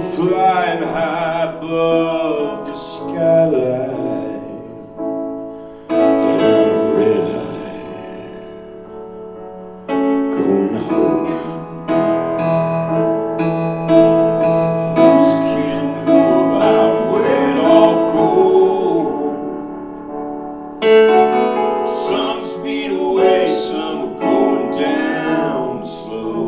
flying high above the skyline, and I'm a red eye going home. Who's kidding who about where it all goes? Some speed away, some are going down slow.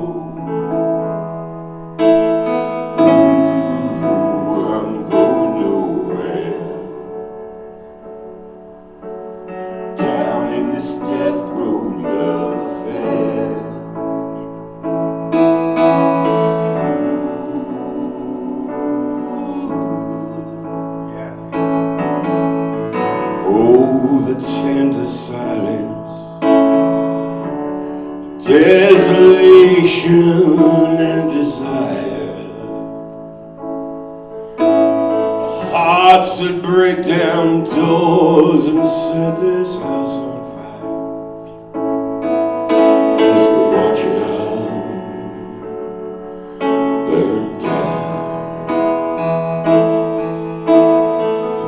Tender silence, desolation and desire, hearts that break down doors and set this house on fire as we watch it all burn down.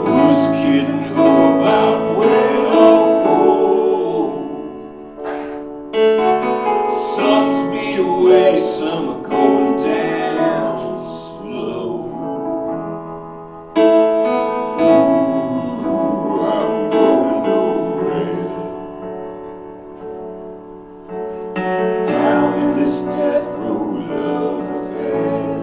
Who's kidding who about where? Some speed away, some are going down slow. Ooh, I'm going nowhere. Down in this death row love affair.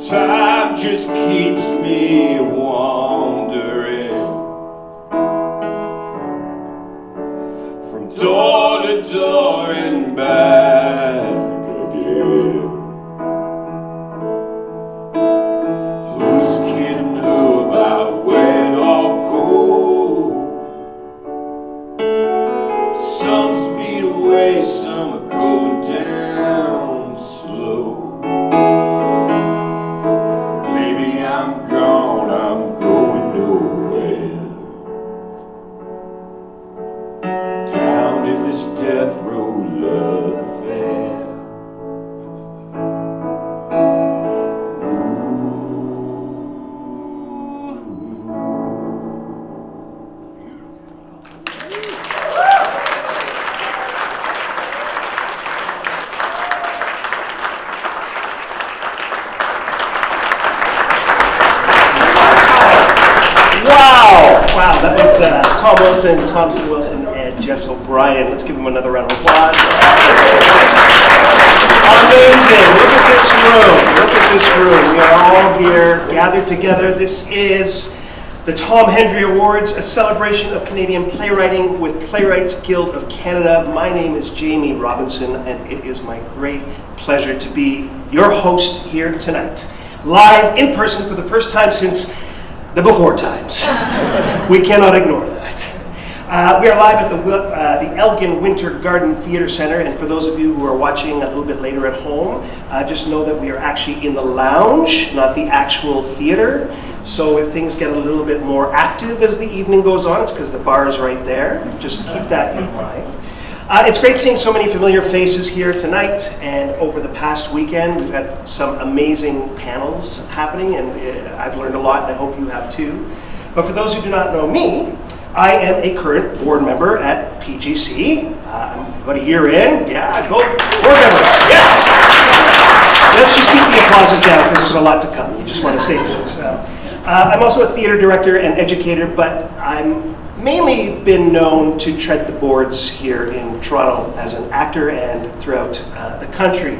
Time just keeps me wandering from door to door and back again. Who's kidding who about where it all goes? Some speed away, some are going down slow. I'm gone, I'm going nowhere. Down in this death row love affair. Wow, that was Tom Wilson, Thompson Wilson, and Jess O'Brien. Let's give them another round of applause. Amazing. Look at this room. Look at this room. We are all here gathered together. This is the Tom Hendry Awards, a celebration of Canadian playwriting with Playwrights Guild of Canada. My name is Jamie Robinson, and it is my great pleasure to be your host here tonight. Live in person for the first time since the before times. We cannot ignore that. We are live at the Elgin Winter Garden Theatre Centre, and for those of you who are watching a little bit later at home, just know that we are actually in the lounge, not the actual theatre. So if things get a little bit more active as the evening goes on, it's because the bar is right there. Just keep that in mind. It's great seeing so many familiar faces here tonight, and over the past weekend we've had some amazing panels happening, and I've learned a lot, and I hope you have too. But for those who do not know me, I am a current board member at PGC. I'm about a year in. Yeah, go board members, yes! Let's just keep the applauses down because there's a lot to come. You just want to say things. I'm also a theater director and educator, but I'm mainly been known to tread the boards here in Toronto as an actor and throughout the country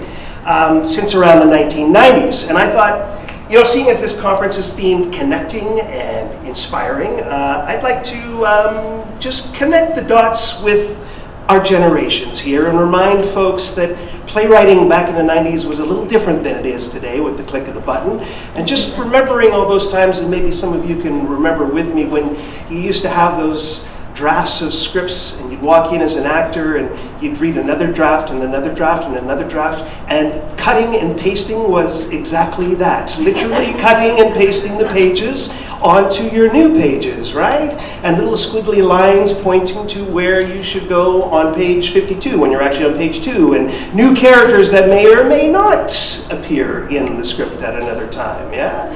since around the 1990s. And I thought, You know, seeing as this conference is themed connecting and inspiring, I'd like to just connect the dots with our generations here and remind folks that playwriting back in the 90s was a little different than it is today with the click of the button. And just remembering all those times, and maybe some of you can remember with me, when you used to have those drafts of scripts and you'd walk in as an actor and you'd read another draft and another draft and another draft, and cutting and pasting was exactly that. Literally cutting and pasting the pages onto your new pages, right? And little squiggly lines pointing to where you should go on page 52 when you're actually on page 2, and new characters that may or may not appear in the script at another time, yeah?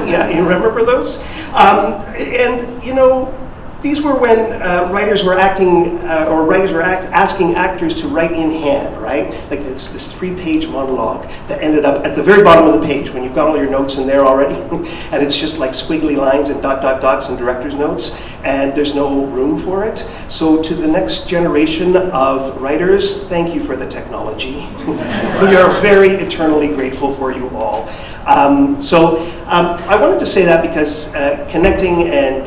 Yeah, you remember those? And, you know, these were when writers were asking actors to write in hand, right? Like this 3-page monologue that ended up at the very bottom of the page when you've got all your notes in there already, and it's just like squiggly lines and dots and director's notes, and there's no room for it. So to the next generation of writers, thank you for the technology. We are very eternally grateful for you all. I wanted to say that because connecting and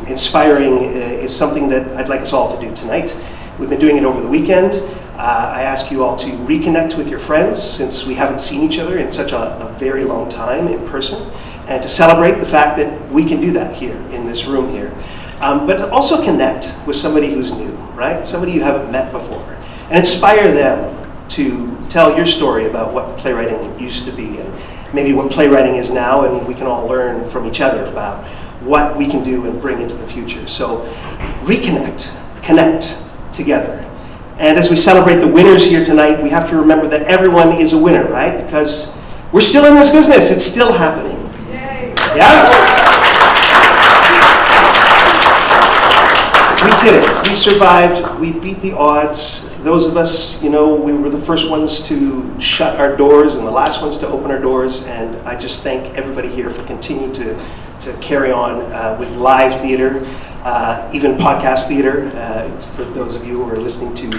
inspiring is something that I'd like us all to do tonight. We've been doing it over the weekend. I ask you all to reconnect with your friends, since we haven't seen each other in such a very long time in person, and to celebrate the fact that we can do that here in this room here. But to also connect with somebody who's new, right? Somebody you haven't met before, and inspire them to tell your story about what playwriting used to be and maybe what playwriting is now, and we can all learn from each other about what we can do and bring into the future. So reconnect, connect together. And as we celebrate the winners here tonight, we have to remember that everyone is a winner, right? Because we're still in this business, it's still happening. Yay. Yeah? We did it, we survived, we beat the odds. Those of us, you know, we were the first ones to shut our doors and the last ones to open our doors, and I just thank everybody here for continuing to carry on with live theater, even podcast theater. For those of you who were listening to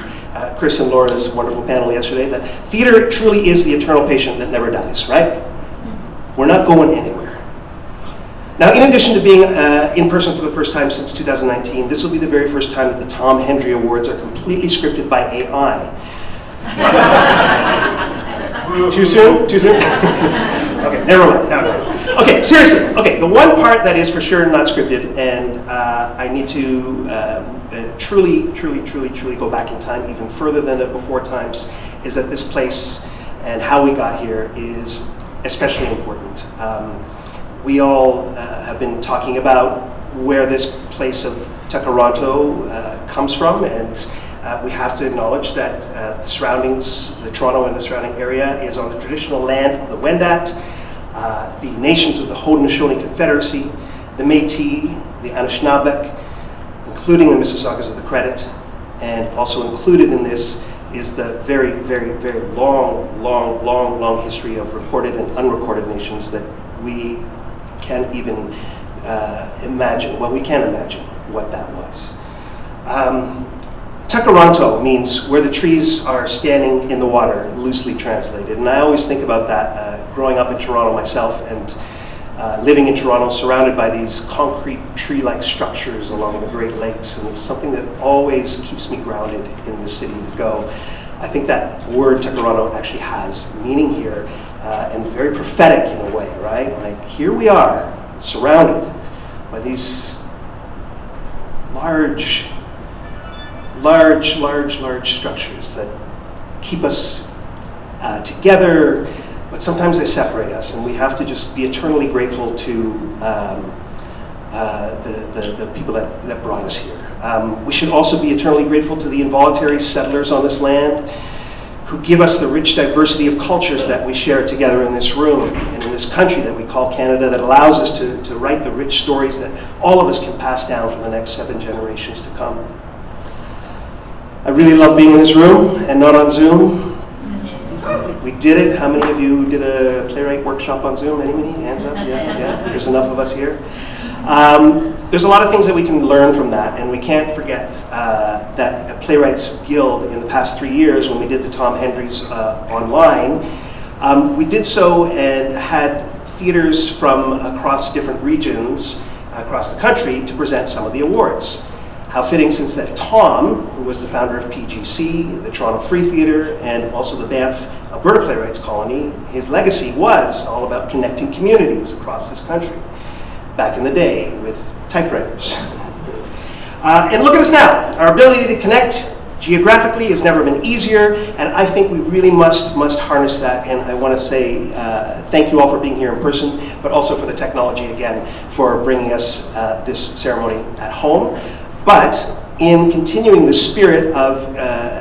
Chris and Laura's wonderful panel yesterday, that theater truly is the eternal patient that never dies, right? We're not going anywhere. Now, in addition to being in person for the first time since 2019, this will be the very first time that the Tom Hendry Awards are completely scripted by AI. Too soon? Too soon? Okay, never mind. No. Okay, seriously. Okay, the one part that is for sure not scripted, and I need to truly go back in time even further than the before times, is that this place and how we got here is especially important. We all have been talking about where this place of Takaranto comes from, and we have to acknowledge that the surroundings, the Toronto and the surrounding area, is on the traditional land of the Wendat, the nations of the Haudenosaunee Confederacy, the Métis, the Anishinaabeg, including the Mississaugas of the Credit, and also included in this is the very long history of recorded and unrecorded nations that we can't even imagine. Well, we can imagine what that was. Takaranto means where the trees are standing in the water, loosely translated. And I always think about that growing up in Toronto myself, and living in Toronto surrounded by these concrete tree-like structures along the Great Lakes. And it's something that always keeps me grounded in this city to go. I think that word Takaranto actually has meaning here, and very prophetic in a way, right? Like, here we are, surrounded by these large structures that keep us together, but sometimes they separate us, and we have to just be eternally grateful to the people that brought us here. We should also be eternally grateful to the involuntary settlers on this land, who give us the rich diversity of cultures that we share together in this room and in this country that we call Canada, that allows us to write the rich stories that all of us can pass down for the next 7 generations to come. I really love being in this room and not on Zoom. We did it. How many of you did a playwright workshop on Zoom? Any hands up? Yeah. There's enough of us here. There's a lot of things that we can learn from that, and we can't forget that Playwrights Guild in the past 3 years, when we did the Tom Hendrys online, We did so and had theaters from across different regions across the country to present some of the awards. How fitting, since that Tom, who was the founder of PGC, the Toronto Free Theatre, and also the Banff Alberta Playwrights Colony, his legacy was all about connecting communities across this country back in the day with typewriters. And look at us now. Our ability to connect geographically has never been easier, and I think we really must harness that. And I want to say thank you all for being here in person, but also for the technology again for bringing us this ceremony at home. But in continuing the spirit of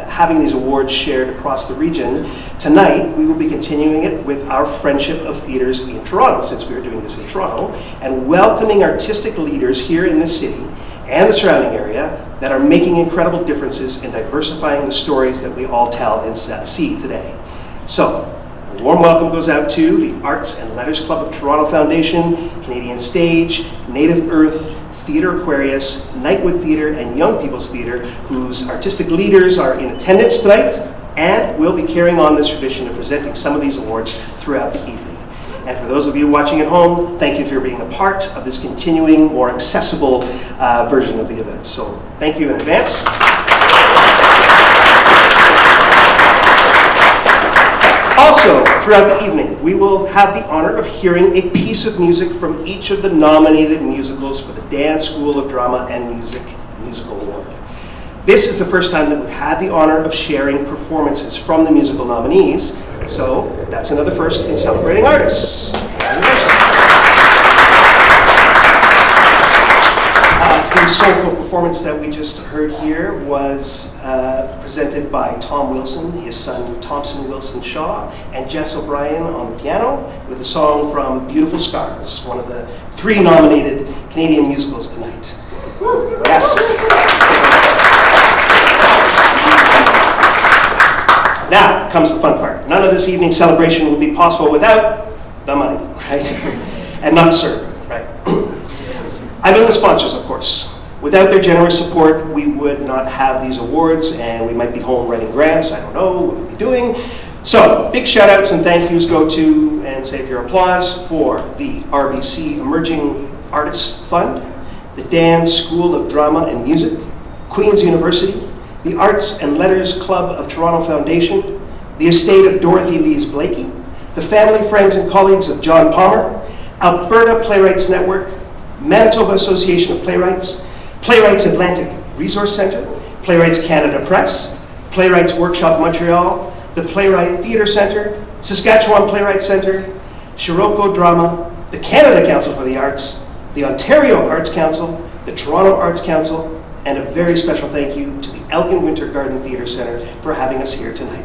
having these awards shared across the region, tonight we will be continuing it with our Friendship of Theatres in Toronto, since we are doing this in Toronto, and welcoming artistic leaders here in the city and the surrounding area that are making incredible differences in diversifying the stories that we all tell and see today. So, a warm welcome goes out to the Arts and Letters Club of Toronto Foundation, Canadian Stage, Native Earth, Theatre Aquarius, Nightwood Theatre, and Young People's Theatre, whose artistic leaders are in attendance tonight and will be carrying on this tradition of presenting some of these awards throughout the evening. And for those of you watching at home, thank you for being a part of this continuing, more accessible version of the event. So thank you in advance. Also, throughout the evening, we will have the honor of hearing a piece of music from each of the nominated musicals for the Dan School of Drama and Musical Award. This is the first time that we've had the honor of sharing performances from the musical nominees, so that's another first in celebrating artists. The soulful performance that we just heard here was presented by Tom Wilson, his son Thompson Wilson Shaw, and Jess O'Brien on the piano with a song from Beautiful Scars, one of the 3 nominated Canadian musicals tonight. Yes. Now comes the fun part. None of this evening's celebration would be possible without the money, right? And not served, right? I mean the sponsors, of course. Without their generous support, we would not have these awards, and we might be home writing grants. I don't know what we'd be doing. So, big shout outs and thank yous go to, and save your applause, for the RBC Emerging Artists Fund, the Dan School of Drama and Music, Queen's University, the Arts and Letters Club of Toronto Foundation, the estate of Dorothy Lees Blakey, the family, friends, and colleagues of John Palmer, Alberta Playwrights Network, Manitoba Association of Playwrights, Playwrights Atlantic Resource Centre, Playwrights Canada Press, Playwrights Workshop Montreal, the Playwright Theatre Centre, Saskatchewan Playwrights Centre, Shiroko Drama, the Canada Council for the Arts, the Ontario Arts Council, the Toronto Arts Council, and a very special thank you to the Elgin Winter Garden Theatre Centre for having us here tonight.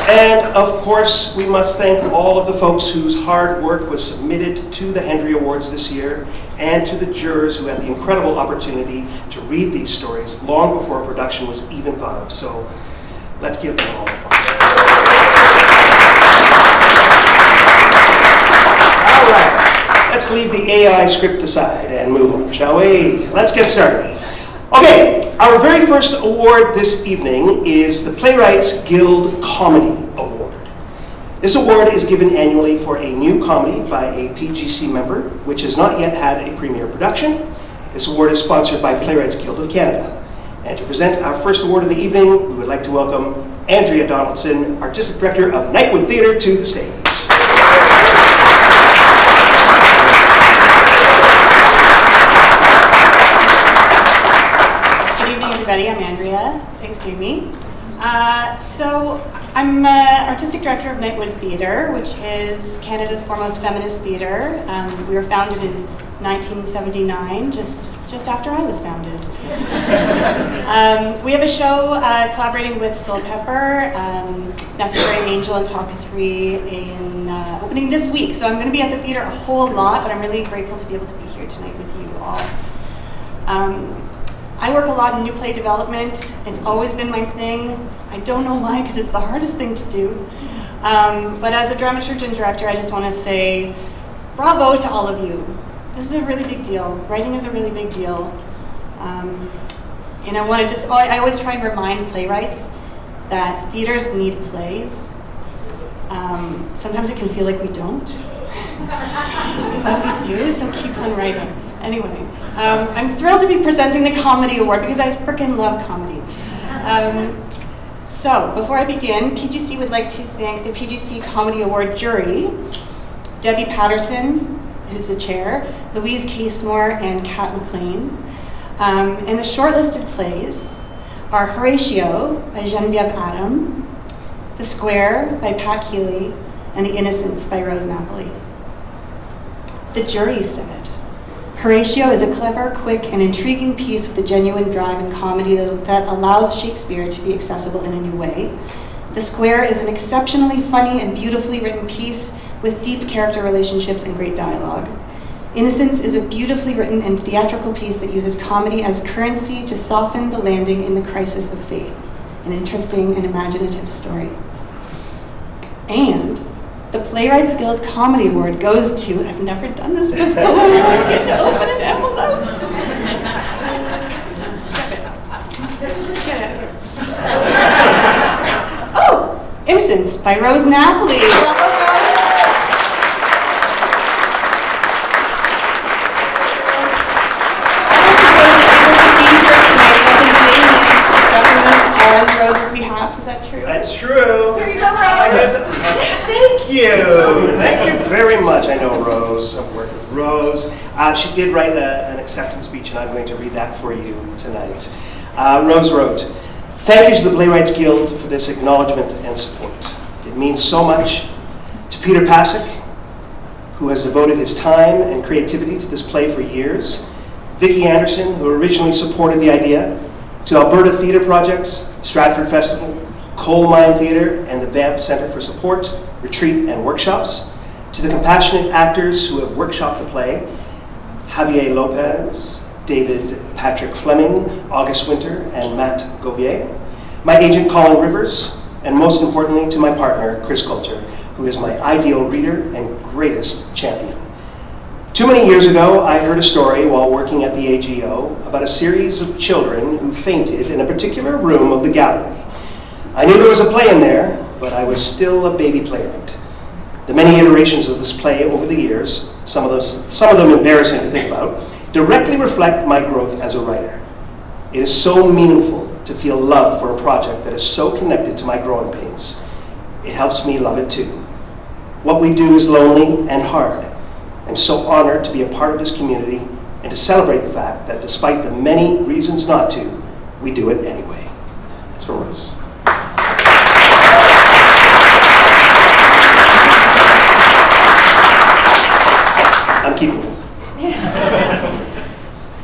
And of course, we must thank all of the folks whose hard work was submitted to the Hendry Awards this year, and to the jurors who had the incredible opportunity to read these stories long before production was even thought of. So let's give them all applause. All right, let's leave the AI script aside and move on, shall we? Let's get started. Okay, our very first award this evening is the Playwrights Guild Comedy Award. This award is given annually for a new comedy by a PGC member, which has not yet had a premiere production. This award is sponsored by Playwrights Guild of Canada. And to present our first award of the evening, we would like to welcome Andrea Donaldson, Artistic Director of Nightwood Theatre, to the stage. Everybody, I'm Andrea. Thanks, Jamie. So I'm Artistic Director of Nightwood Theatre, which is Canada's foremost feminist theatre. We were founded in 1979, just after I was founded. We have a show collaborating with Soul Pepper, Necessary Angel, and Talk is Free in opening this week. So I'm going to be at the theatre a whole lot, but I'm really grateful to be able to be here tonight with you all. I work a lot in new play development. It's always been my thing. I don't know why, because it's the hardest thing to do. But as a dramaturg and director, I just want to say bravo to all of you. This is a really big deal. Writing is a really big deal. And I always try and remind playwrights that theaters need plays. Sometimes it can feel like we don't, but we do, so keep on writing. Anyway, I'm thrilled to be presenting the Comedy Award because I freaking love comedy. So, before I begin, PGC would like to thank the PGC Comedy Award jury, Debbie Patterson, who's the chair, Louise Casemore, and Kat McLean. And the shortlisted plays are Horatio by Genevieve Adam, The Square by Pat Healy, and The Innocents by Rose Napoli. The jury said, Horatio is a clever, quick, and intriguing piece with a genuine drive and comedy that allows Shakespeare to be accessible in a new way. The Square is an exceptionally funny and beautifully written piece with deep character relationships and great dialogue. Innocence is a beautifully written and theatrical piece that uses comedy as currency to soften the landing in the crisis of faith. An interesting and imaginative story. And the Playwrights Guild Comedy Award goes to, I've never done this before, I get to open an envelope. Get out of here. Oh, Innocence by Rose Napoli. Rose's behalf, is that true? That's true. Here you go, Rose. Thank you. Thank you very much. I know Rose. I've worked with Rose. She did write an acceptance speech, and I'm going to read that for you tonight. Rose wrote, "Thank you to the Playwrights Guild for this acknowledgement and support. It means so much to Peter Pasek, who has devoted his time and creativity to this play for years, Vicki Anderson, who originally supported the idea, to Alberta Theatre Projects, Stratford Festival, Coal Mine Theatre, and the Banff Centre for Support, Retreat, and Workshops, to the compassionate actors who have workshopped the play, Javier Lopez, David Patrick Fleming, August Winter, and Matt Gouvier, my agent Colin Rivers, and most importantly to my partner, Chris Coulter, who is my ideal reader and greatest champion. Too many years ago, I heard a story while working at the AGO about a series of children who fainted in a particular room of the gallery. I knew there was a play in there, but I was still a baby playwright. The many iterations of this play over the years, some of them embarrassing to think about, directly reflect my growth as a writer. It is so meaningful to feel love for a project that is so connected to my growing pains. It helps me love it too. What we do is lonely and hard. I'm so honored to be a part of this community and to celebrate the fact that despite the many reasons not to, we do it anyway." That's from us. I'm keeping this.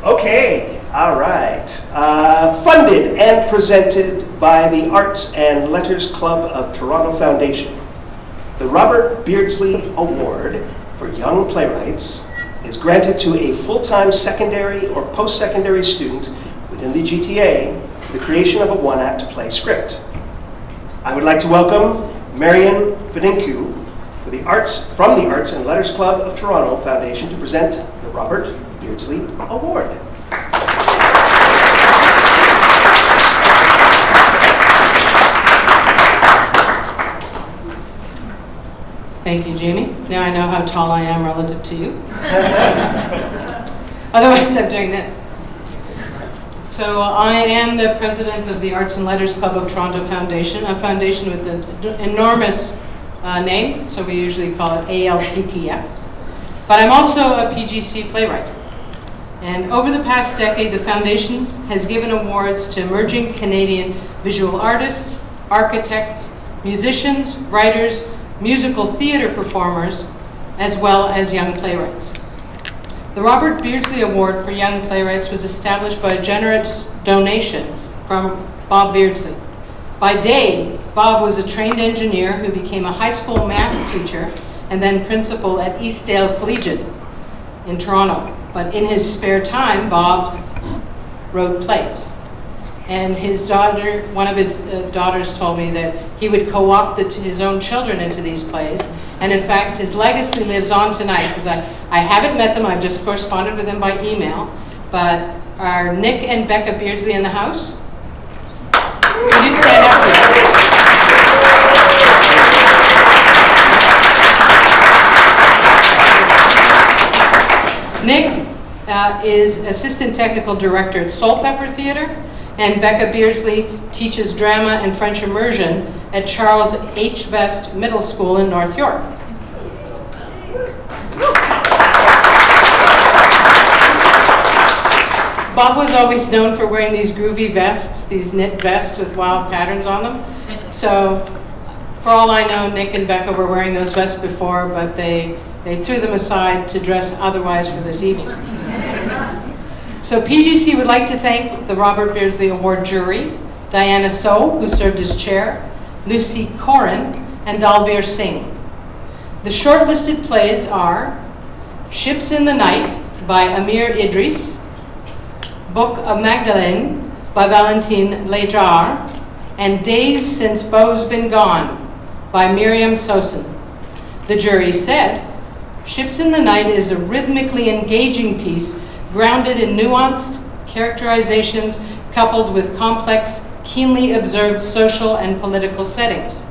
Okay, all right. Funded and presented by the Arts and Letters Club of Toronto Foundation. The Robert Beardsley Award for Young Playwrights is granted to a full-time secondary or post-secondary student within the GTA for the creation of a one-act play script. I would like to welcome Marian Fedinku from the Arts and Letters Club of Toronto Foundation to present the Robert Beardsley Award. Thank you, Jamie. Now I know how tall I am relative to you. Otherwise, I'm doing this. So I am the president of the Arts and Letters Club of Toronto Foundation, a foundation with an enormous name, so we usually call it ALCTF. But I'm also a PGC playwright. And over the past decade, the foundation has given awards to emerging Canadian visual artists, architects, musicians, writers, musical theater performers, as well as young playwrights. The Robert Beardsley Award for Young Playwrights was established by a generous donation from Bob Beardsley. By day, Bob was a trained engineer who became a high school math teacher and then principal at Eastdale Collegiate in Toronto. But in his spare time, Bob wrote plays. And his daughter, one of his daughters told me that he would co-opt his own children into these plays. And in fact, his legacy lives on tonight, because I haven't met them, I've just corresponded with them by email, but are Nick and Becca Beardsley in the house? Would you stand up, please? Nick is Assistant Technical Director at Soulpepper Theatre, and Becca Beardsley teaches drama and French immersion at Charles H. Vest Middle School in North York. Bob was always known for wearing these groovy vests, these knit vests with wild patterns on them. So, for all I know, Nick and Becca were wearing those vests before, but they threw them aside to dress otherwise for this evening. So PGC would like to thank the Robert Beardsley Award jury, Diana So, who served as chair, Lucy Corin, and Dalbir Singh. The shortlisted plays are Ships in the Night by Amir Idris, Book of Magdalene by Valentine Lejar, and Days Since Beau's Been Gone by Miriam Sosin. The jury said, Ships in the Night is a rhythmically engaging piece grounded in nuanced characterizations coupled with complex, keenly observed social and political settings.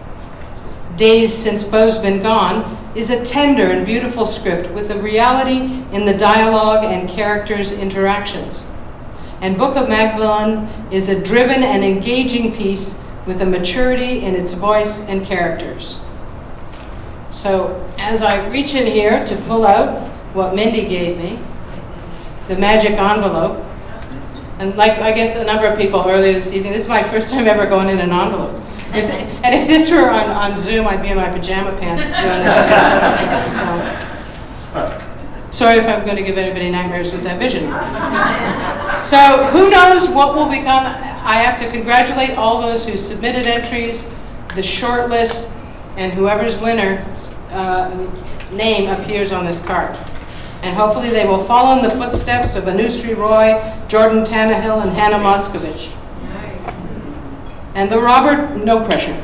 Days Since Beau's Been Gone is a tender and beautiful script with a reality in the dialogue and characters' interactions. And Book of Magdalene is a driven and engaging piece with a maturity in its voice and characters. So as I reach in here to pull out what Mindy gave me, the magic envelope, and like I guess a number of people earlier this evening, this is my first time ever going in an envelope. And if this were on Zoom, I'd be in my pajama pants doing this too. So, sorry if I'm going to give anybody nightmares with that vision. So who knows what will become. I have to congratulate all those who submitted entries, the short list, and whoever's winner's name appears on this card. And hopefully they will follow in the footsteps of Anusri Roy, Jordan Tannehill, and Hannah Moskovich. And the Robert, no pressure.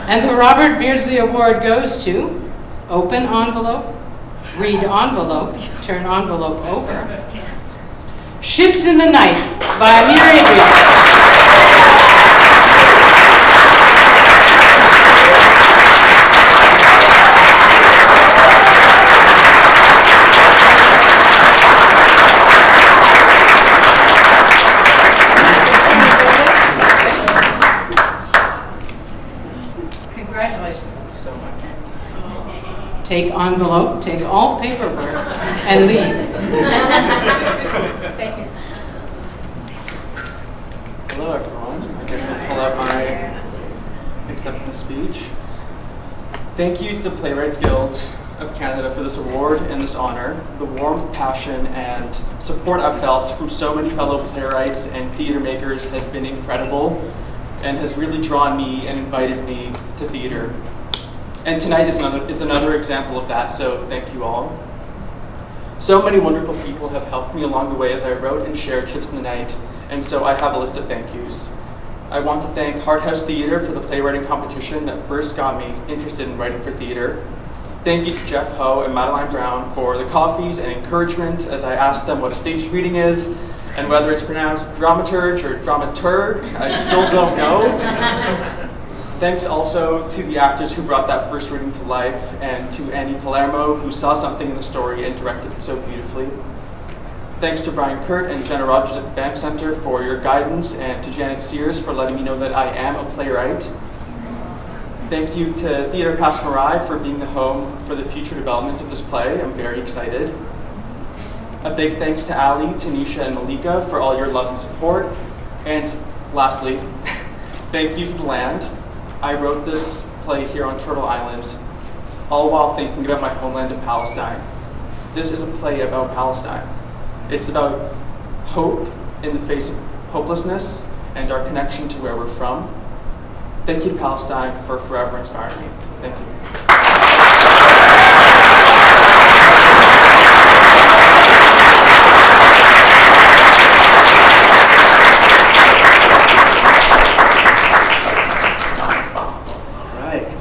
And the Robert Beardsley Award goes to open envelope, read envelope, turn envelope over. Ships in the Night by Amir Idris. Take envelope, take all paperwork, and leave. Thank you. Hello, everyone. I guess I'll pull out my acceptance speech. Thank you to the Playwrights Guild of Canada for this award and this honor. The warmth, passion, and support I've felt from so many fellow playwrights and theater makers has been incredible and has really drawn me and invited me to theater. And tonight is another example of that, so thank you all. So many wonderful people have helped me along the way as I wrote and shared Ships in the Night, and so I have a list of thank yous. I want to thank Hart House Theatre for the playwriting competition that first got me interested in writing for theatre. Thank you to Jeff Ho and Madeline Brown for the coffees and encouragement as I asked them what a staged reading is, and whether it's pronounced dramaturge or dramaturg, I still don't know. Thanks also to the actors who brought that first reading to life, and to Annie Palermo, who saw something in the story and directed it so beautifully. Thanks to Brian Kurt and Jenna Rogers at the Banff Center for your guidance, and to Janet Sears for letting me know that I am a playwright. Thank you to Theatre Passe Muraille for being the home for the future development of this play. I'm very excited. A big thanks to Ali, Tanisha, and Malika for all your love and support. And lastly, thank you to the land. I wrote this play here on Turtle Island, all while thinking about my homeland of Palestine. This is a play about Palestine. It's about hope in the face of hopelessness and our connection to where we're from. Thank you to Palestine for forever inspiring me. Thank you.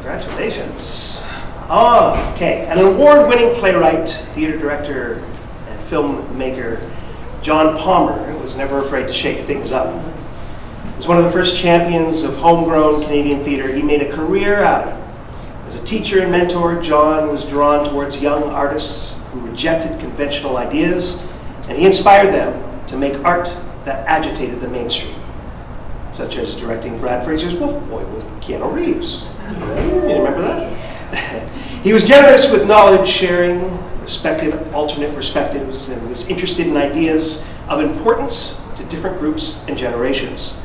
Congratulations. Okay, an award-winning playwright, theater director, and filmmaker John Palmer was never afraid to shake things up. As one of the first champions of homegrown Canadian theatre, he made a career out of it. As a teacher and mentor, John was drawn towards young artists who rejected conventional ideas, and he inspired them to make art that agitated the mainstream, such as directing Brad Fraser's Wolf Boy with Keanu Reeves. You remember that? He was generous with knowledge sharing, respected alternate perspectives, and was interested in ideas of importance to different groups and generations.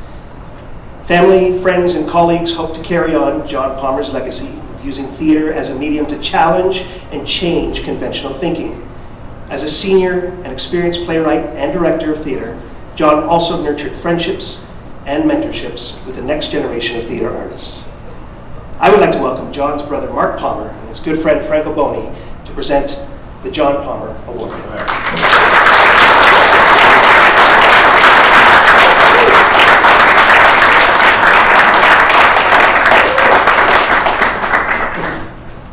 Family, friends, and colleagues hope to carry on John Palmer's legacy of using theatre as a medium to challenge and change conventional thinking. As a senior and experienced playwright and director of theatre, John also nurtured friendships and mentorships with the next generation of theatre artists. I would like to welcome John's brother Mark Palmer and his good friend Franco Boni to present the John Palmer Award.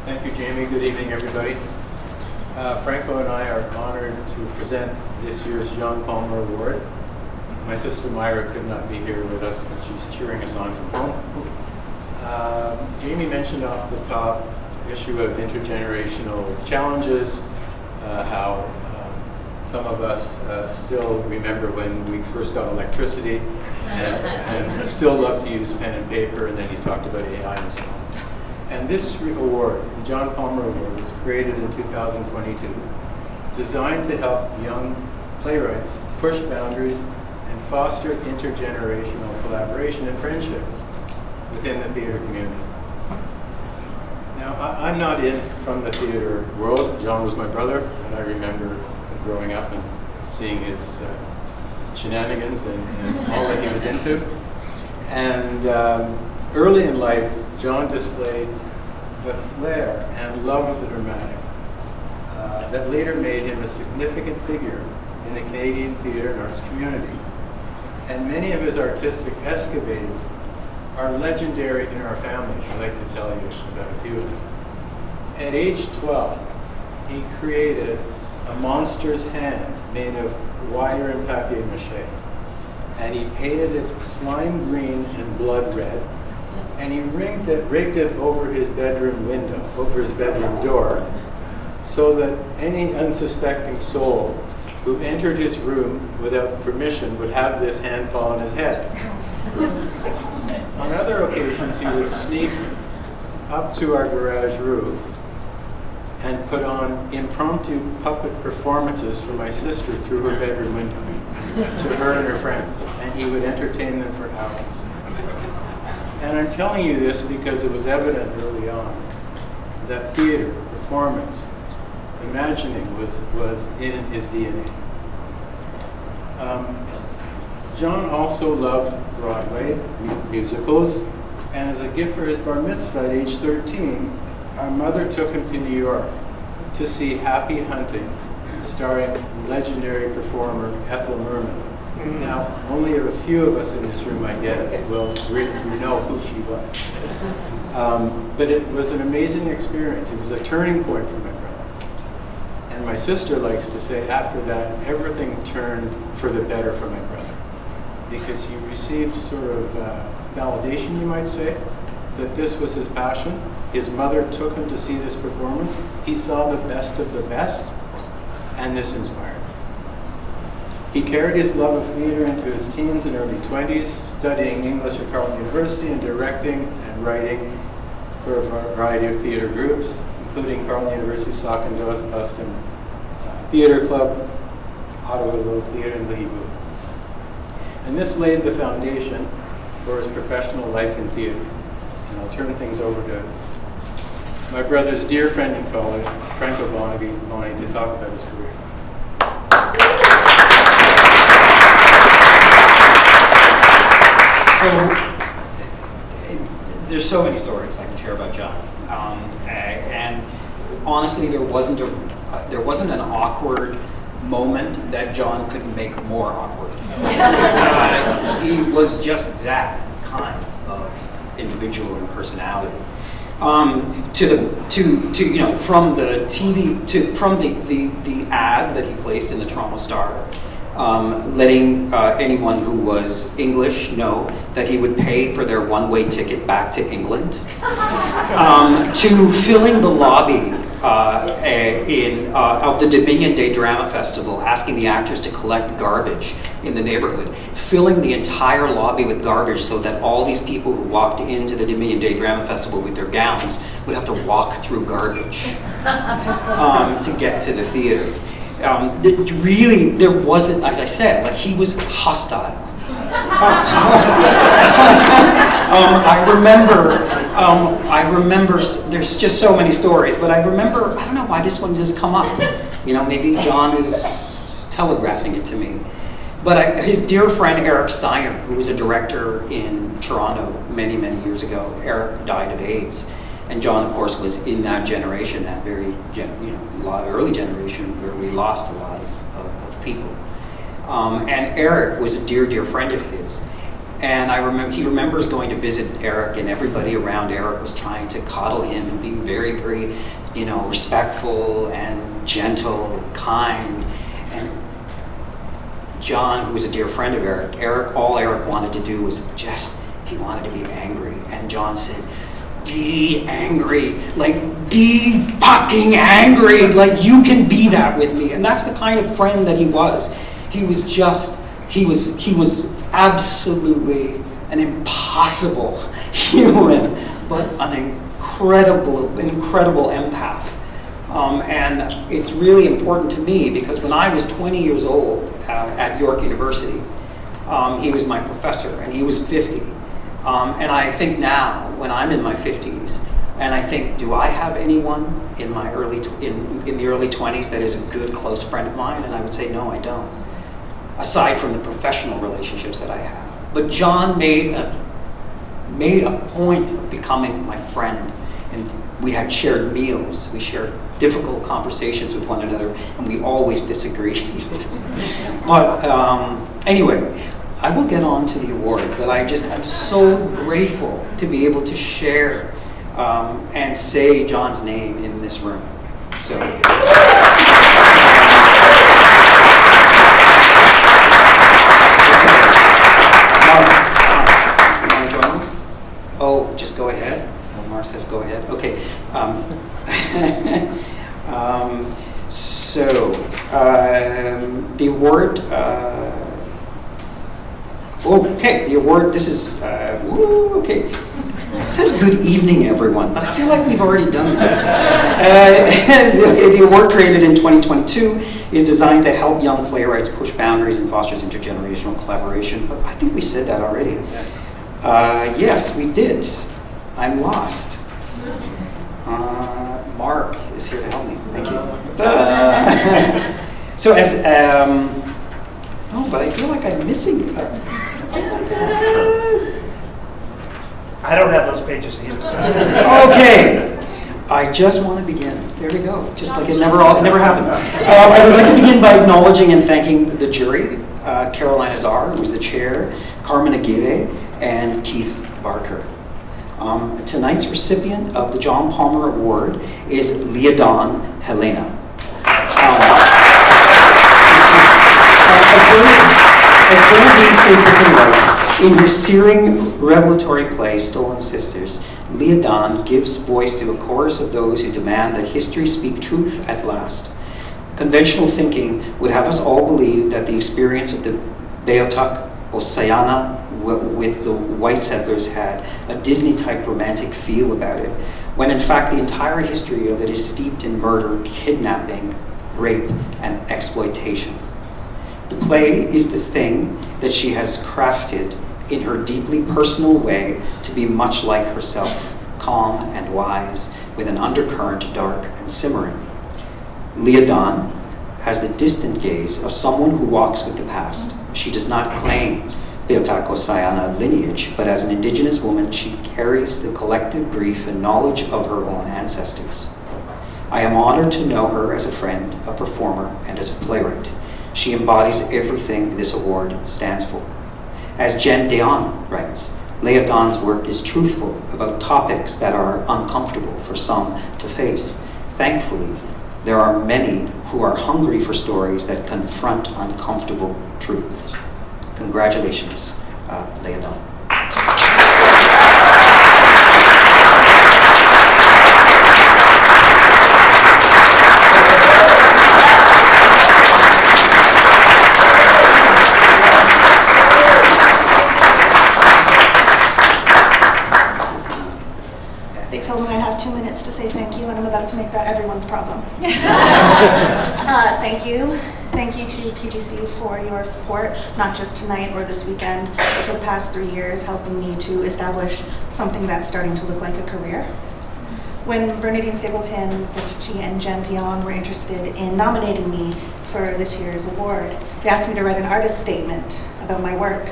Thank you, Jamie. Good evening, everybody. Franco and I are honored to present this year's John Palmer Award. My sister Myra could not be here with us, but she's cheering us on from home. Jamie mentioned off the top issue of intergenerational challenges, how some of us still remember when we first got electricity and still love to use pen and paper, and then he talked about AI and so on. And this award, the John Palmer Award, was created in 2022, designed to help young playwrights push boundaries and foster intergenerational collaboration and friendship within the theatre community. Now, I'm not from the theatre world. John was my brother, and I remember growing up and seeing his shenanigans and all that he was into. And early in life, John displayed the flair and love of the dramatic that later made him a significant figure in the Canadian theatre and arts community. And many of his artistic escapades are legendary in our family. I'd like to tell you about a few of them. At age 12, he created a monster's hand made of wire and papier-mâché. And he painted it slime green and blood red. And he rigged it over his bedroom window, over his bedroom door, so that any unsuspecting soul who entered his room without permission would have this hand fall on his head. On other occasions, he would sneak up to our garage roof and put on impromptu puppet performances for my sister through her bedroom window to her and her friends, and he would entertain them for hours. And I'm telling you this because it was evident early on that theater, performance, imagining was in his DNA. John also loved Broadway, musicals, and as a gift for his bar mitzvah at age 13, our mother took him to New York to see Happy Hunting, starring legendary performer Ethel Merman. Now, only a few of us in this room, I guess, will know who she was. But it was an amazing experience. It was a turning point for my brother. And my sister likes to say after that, everything turned for the better for my brother. Because he received sort of validation, you might say, that this was his passion. His mother took him to see this performance. He saw the best of the best, and this inspired him. He carried his love of theater into his teens and early 20s, studying English at Carleton University and directing and writing for a variety of theater groups, including Carleton University Sauk and Buskin Theater Club, Ottawa Globe Theatre, and Lehivu. And this laid the foundation for his professional life in theater. And I'll turn things over to my brother's dear friend and colleague, Franco Boni, to talk about his career. So, there's so many stories I can share about John, and honestly, there wasn't an awkward moment that John couldn't make more awkward. He was just that kind of individual and personality. From the TV from the ad that he placed in the Toronto Star, letting anyone who was English know that he would pay for their one-way ticket back to England, to filling the lobby of the Dominion Day Drama Festival, asking the actors to collect garbage in the neighborhood, filling the entire lobby with garbage so that all these people who walked into the Dominion Day Drama Festival with their gowns would have to walk through garbage to get to the theater. There wasn't, as I said, like, he was hostile. I remember, there's just so many stories, but I remember, I don't know why this one just come up. Maybe John is telegraphing it to me. But his dear friend Eric Steiner, who was a director in Toronto many, many years ago, Eric died of AIDS. And John, of course, was in that generation, that very, early generation where we lost a lot of people. And Eric was a dear, dear friend of his. And he remembers going to visit Eric, and everybody around Eric was trying to coddle him and being very, very, respectful and gentle and kind. And John, who was a dear friend of Eric, all Eric wanted to do was he wanted to be angry. And John said, be angry, like, be fucking angry, like, you can be that with me. And that's the kind of friend that he was. He was absolutely an impossible human, but an incredible empath. And it's really important to me because when I was 20 years old at York University, he was my professor, and he was 50. And I think now, when I'm in my 50s, and I think, do I have anyone in my in the early 20s that is a good, close friend of mine? And I would say, no, I don't. Aside from the professional relationships that I have. But John made a point of becoming my friend. And we had shared meals. We shared difficult conversations with one another, and we always disagreed. But anyway, I will get on to the award, but I'm so grateful to be able to share and say John's name in this room. So. Oh, just go ahead. Mark says go ahead. Okay. The award. The award. This is. Okay. It says good evening, everyone, but I feel like we've already done that. The award, created in 2022, is designed to help young playwrights push boundaries and fosters intergenerational collaboration. But I think we said that already. Yes, we did. I'm lost. Mark is here to help me. Thank you. So but I feel like I'm missing. I don't have those pages either. Okay. I just want to begin. There we go. Just like it never happened. I would like to begin by acknowledging and thanking the jury, Caroline Azar, who was the chair, Carmen Aguirre, and Keith Barker. Tonight's recipient of the John Palmer Award is Leodon Helena. As Bernadine Stapleton writes, in her searing, revelatory play, Stolen Sisters, Leodon gives voice to a chorus of those who demand that history speak truth at last. Conventional thinking would have us all believe that the experience of the Beothuk Osayana with the white settlers had a Disney-type romantic feel about it, when in fact the entire history of it is steeped in murder, kidnapping, rape, and exploitation. The play is the thing that she has crafted in her deeply personal way to be much like herself, calm and wise, with an undercurrent dark and simmering. Leodon has the distant gaze of someone who walks with the past. She does not claim Beothuk Osayana lineage, but as an indigenous woman, she carries the collective grief and knowledge of her own ancestors. I am honored to know her as a friend, a performer, and as a playwright. She embodies everything this award stands for. As Jen Dion writes, Leah Don's work is truthful about topics that are uncomfortable for some to face. Thankfully, there are many who are hungry for stories that confront uncomfortable truths. Congratulations, Leah Don. They told me I have 2 minutes to say thank you, and I'm about to make that everyone's problem. Thank you. Thank you to PGC for your support, not just tonight or this weekend, but for the past 3 years, helping me to establish something that's starting to look like a career. When Bernadine Sableton, Sachichi, and Jen Dion were interested in nominating me for this year's award, they asked me to write an artist statement about my work.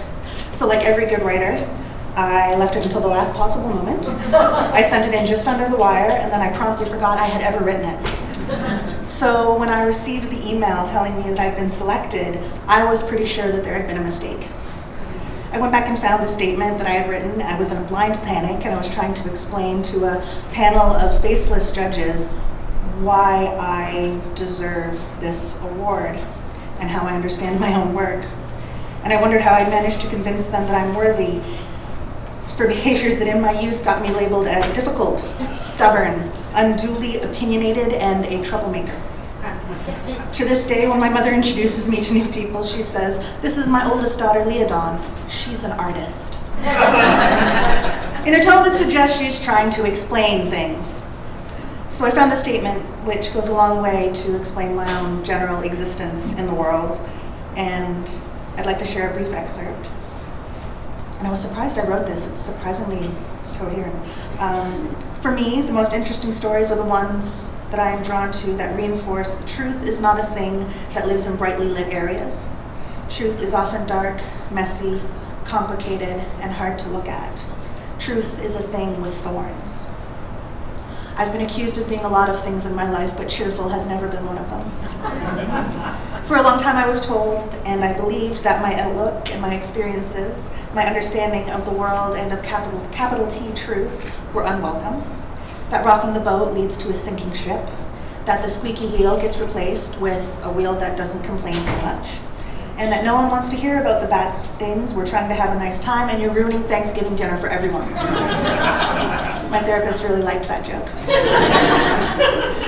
So like every good writer, I left it until the last possible moment. I sent it in just under the wire, and then I promptly forgot I had ever written it. So when I received the email telling me that I'd been selected, I was pretty sure that there had been a mistake. I went back and found the statement that I had written. I was in a blind panic, and I was trying to explain to a panel of faceless judges why I deserve this award and how I understand my own work. And I wondered how I'd managed to convince them that I'm worthy for behaviors that in my youth got me labeled as difficult, stubborn, unduly opinionated, and a troublemaker. To this day, when my mother introduces me to new people, she says, "This is my oldest daughter, Leah Don. She's an artist." In a tone that suggests she's trying to explain things. So I found the statement, which goes a long way to explain my own general existence in the world, and I'd like to share a brief excerpt. And I was surprised I wrote this. It's surprisingly coherent. For me, the most interesting stories are the ones that I am drawn to that reinforce the truth is not a thing that lives in brightly lit areas. Truth is often dark, messy, complicated, and hard to look at. Truth is a thing with thorns. I've been accused of being a lot of things in my life, but cheerful has never been one of them. For a long time I was told, and I believed, that my outlook and my experiences, my understanding of the world and of capital T truth were unwelcome, that rocking the boat leads to a sinking ship, that the squeaky wheel gets replaced with a wheel that doesn't complain so much, and that no one wants to hear about the bad things. We're trying to have a nice time, and you're ruining Thanksgiving dinner for everyone. My therapist really liked that joke.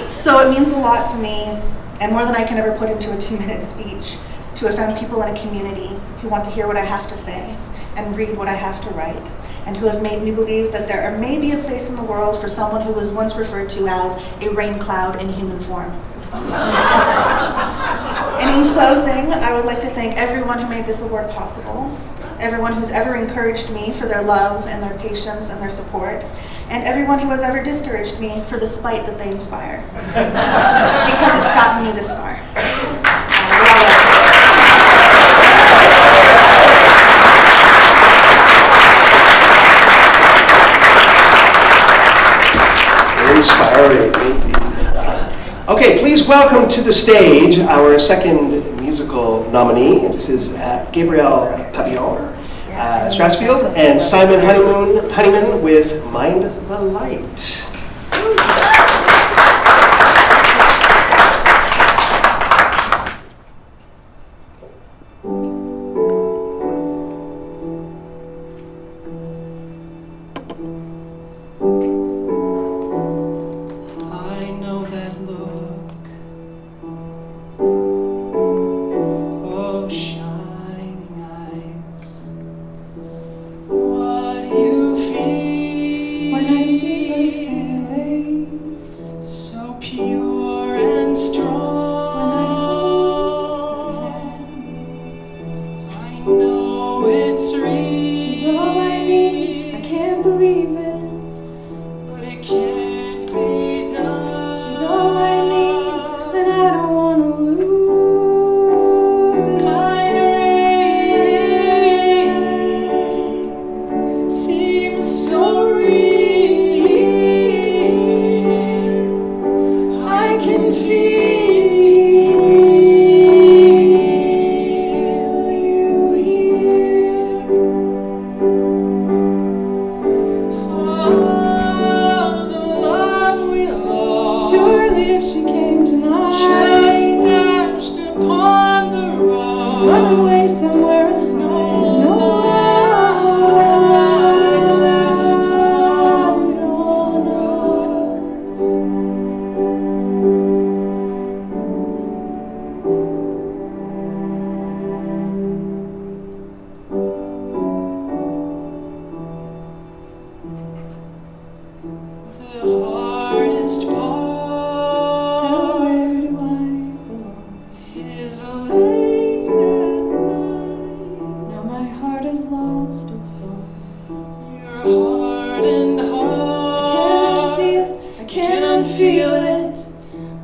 So it means a lot to me, and more than I can ever put into a 2-minute speech, to have found people in a community who want to hear what I have to say and read what I have to write, and who have made me believe that there may be a place in the world for someone who was once referred to as a rain cloud in human form. And in closing, I would like to thank everyone who made this award possible, everyone who's ever encouraged me for their love and their patience and their support, and everyone who has ever discouraged me for the spite that they inspire. Because it's gotten me this far. Inspiring. Okay, please welcome to the stage our second musical nominee. This is Gabrielle Papillon, Strathfield, and Simon Honeyman with Mind the Light. When I see your face. I can't unfeel it.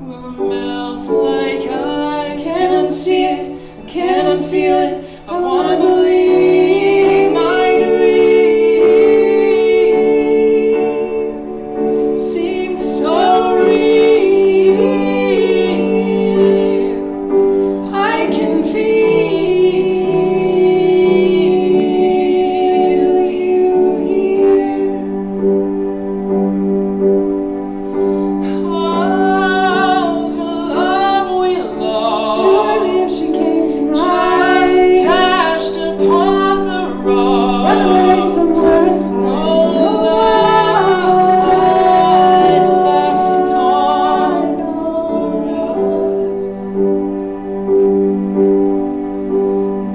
Will it melt like ice? Can't unsee it, I can't unfeel it. I wanna believe my dream seemed so real. I can feel you here. Oh, the love we lost. Surely if she came tonight, just dashed upon the rock. Run away somewhere. No light left on for us.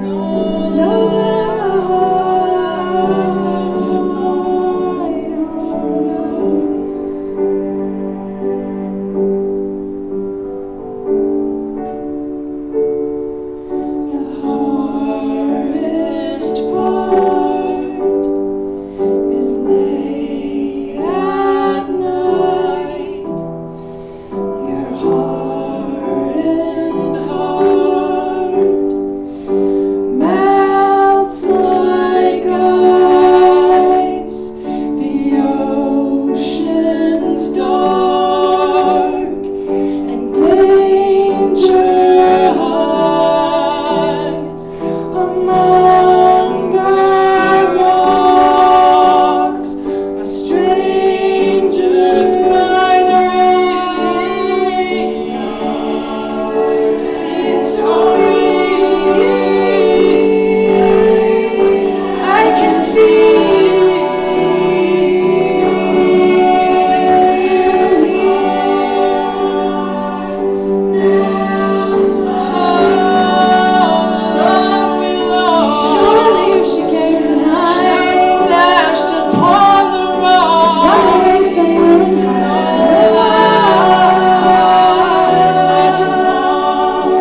No light left on for us. The hardest part is late at night. Your hardened heart melts like ice. The ocean's dark and danger hides among our rocks. A stranger's by the reef seems so real. I can feel surely if she came tonight, just dashed upon the rock. Run away somewhere. No light left on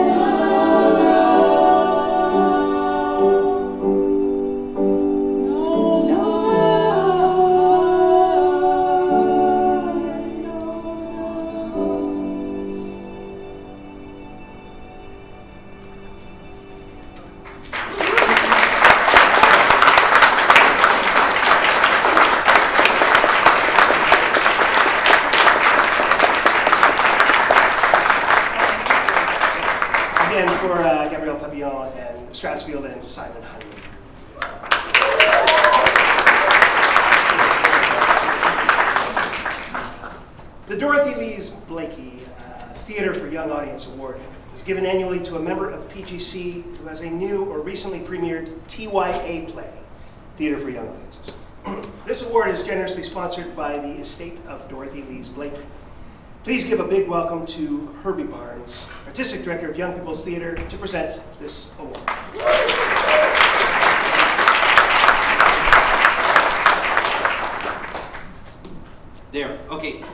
Again, for Gabrielle Papillon and Strasfield and Simon Hyman. The Dorothy Lees Blakey Theater for Young Audience Award is given annually to a member of PGC who has a new or recently premiered TYA play, Theater for Young Audiences. This award is generously sponsored by the estate of Dorothy Lees Blakey. Please give a big welcome to Herbie Barnes, Artistic Director of Young People's Theater, to present this award. There, okay,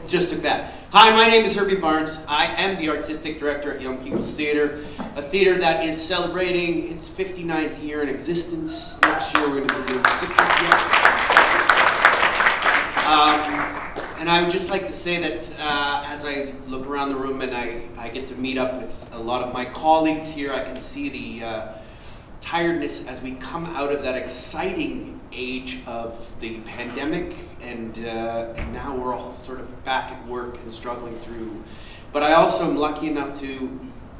just took that. Hi, my name is Herbie Barnes. I am the Artistic Director at Young People's Theater, a theater that is celebrating its 59th year in existence. Next year we're going to be doing 60th. And I would just like to say that as I look around the room and I get to meet up with a lot of my colleagues here, I can see the tiredness as we come out of that exciting age of the pandemic, and now we're all sort of back at work and struggling through. But I also am lucky enough to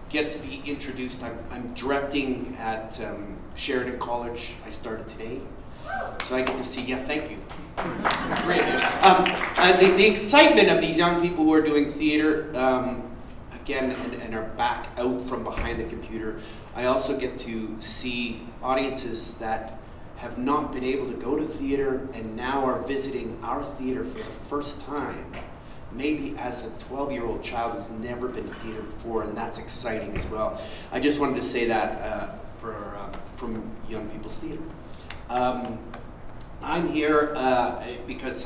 get to be introduced. I'm directing at Sheridan College. I started today, so I get to see. Yeah, thank you. Great. The excitement of these young people who are doing theater again and are back out from behind the computer. I also get to see audiences that have not been able to go to theater and now are visiting our theater for the first time, maybe as a 12-year-old child who's never been to theater before, and that's exciting as well. I just wanted to say that from Young People's Theater. I'm here because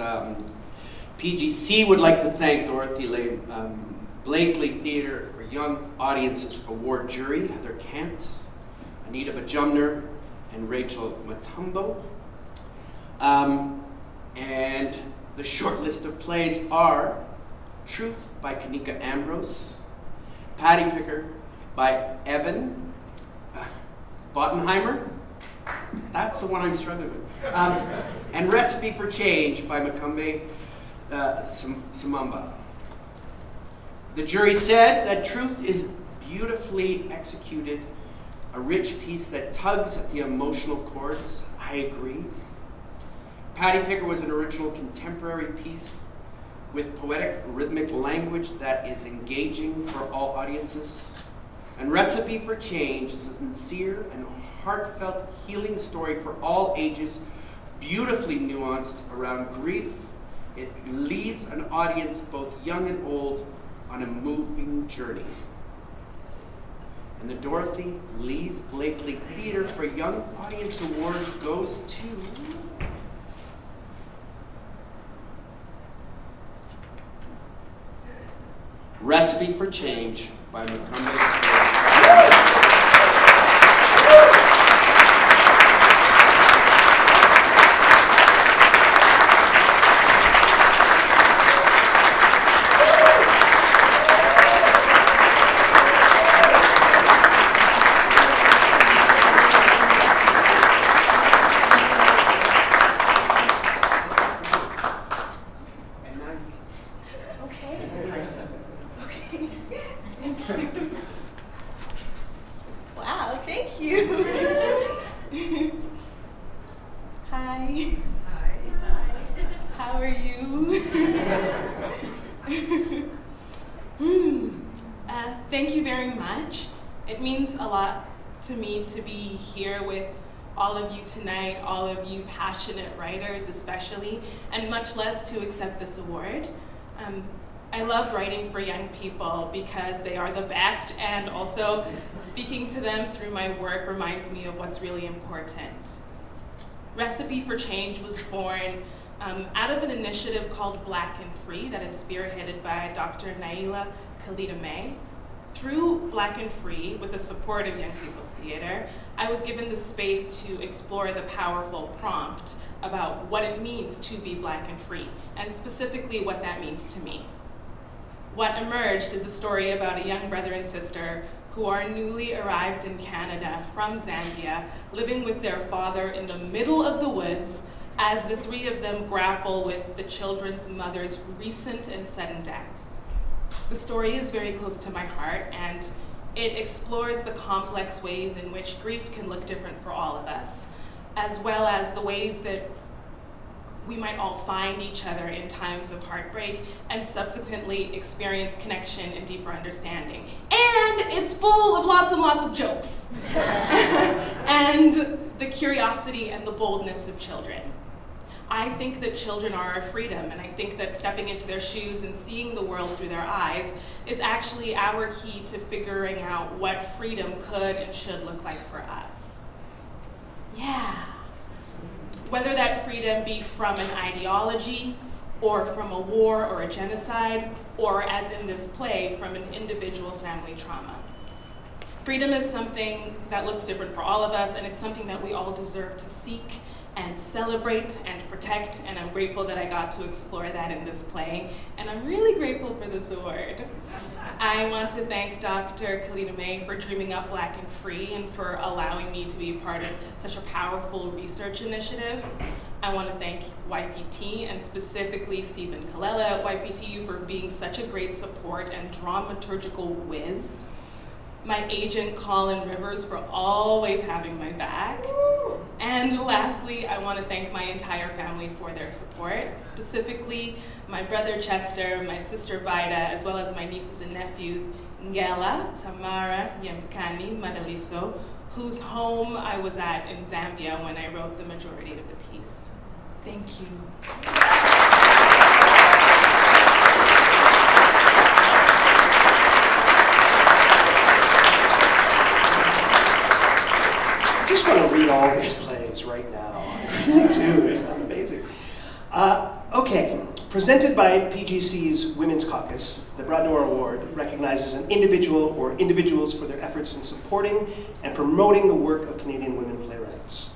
PGC would like to thank Dorothy Lee Blakey Theater for Young Audiences Award jury, Heather Kantz, Anita Bajumner, and Rachel Matumbo. And the short list of plays are Truth by Kanika Ambrose. Patty Picker by Evan Bottenheimer. That's the one I'm struggling with. And Recipe for Change by Makumbe Samamba. The jury said that Truth is beautifully executed, a rich piece that tugs at the emotional chords. I agree. Patty Picker was an original contemporary piece with poetic rhythmic language that is engaging for all audiences. And Recipe for Change is a sincere and heartfelt healing story for all ages, beautifully nuanced around grief. It leads an audience, both young and old, on a moving journey. And the Dorothy Lees Blakely Theater for Young Audience Award goes to Recipe for Change by Makumbe. Wow, thank you. Hi. How are you? Thank you very much. It means a lot to me to be here with all of you tonight, all of you passionate writers especially, and much less to accept this award. I love writing for young people because they are the best, and also speaking to them through my work reminds me of what's really important. Recipe for Change was born out of an initiative called Black and Free that is spearheaded by Dr. Naila Khalida May. Through Black and Free, with the support of Young People's Theater, I was given the space to explore the powerful prompt about what it means to be Black and free, and specifically what that means to me. What emerged is a story about a young brother and sister who are newly arrived in Canada from Zambia, living with their father in the middle of the woods as the three of them grapple with the children's mother's recent and sudden death. The story is very close to my heart, and it explores the complex ways in which grief can look different for all of us, as well as the ways that we might all find each other in times of heartbreak and subsequently experience connection and deeper understanding. And it's full of lots and lots of jokes. And the curiosity and the boldness of children. I think that children are our freedom, and I think that stepping into their shoes and seeing the world through their eyes is actually our key to figuring out what freedom could and should look like for us. Yeah. Whether that freedom be from an ideology, or from a war or a genocide, or as in this play, from an individual family trauma. Freedom is something that looks different for all of us, and it's something that we all deserve to seek and celebrate and protect, and I'm grateful that I got to explore that in this play, and I'm really grateful for this award. I want to thank Dr. Khalida May for dreaming up Black and Free and for allowing me to be part of such a powerful research initiative. I want to thank YPT, and specifically Stephen Kallela at YPTU, for being such a great support and dramaturgical whiz. My agent, Colin Rivers, for always having my back. And lastly, I want to thank my entire family for their support, specifically my brother Chester, my sister Vida, as well as my nieces and nephews, Ngela, Tamara, Yemkani, Madaliso, whose home I was at in Zambia when I wrote the majority of the piece. Thank you. I just want to read all these plays right now. I really do. They sound amazing. Okay, presented by PGC's Women's Caucus, the Broadmoor Award recognizes an individual or individuals for their efforts in supporting and promoting the work of Canadian women playwrights.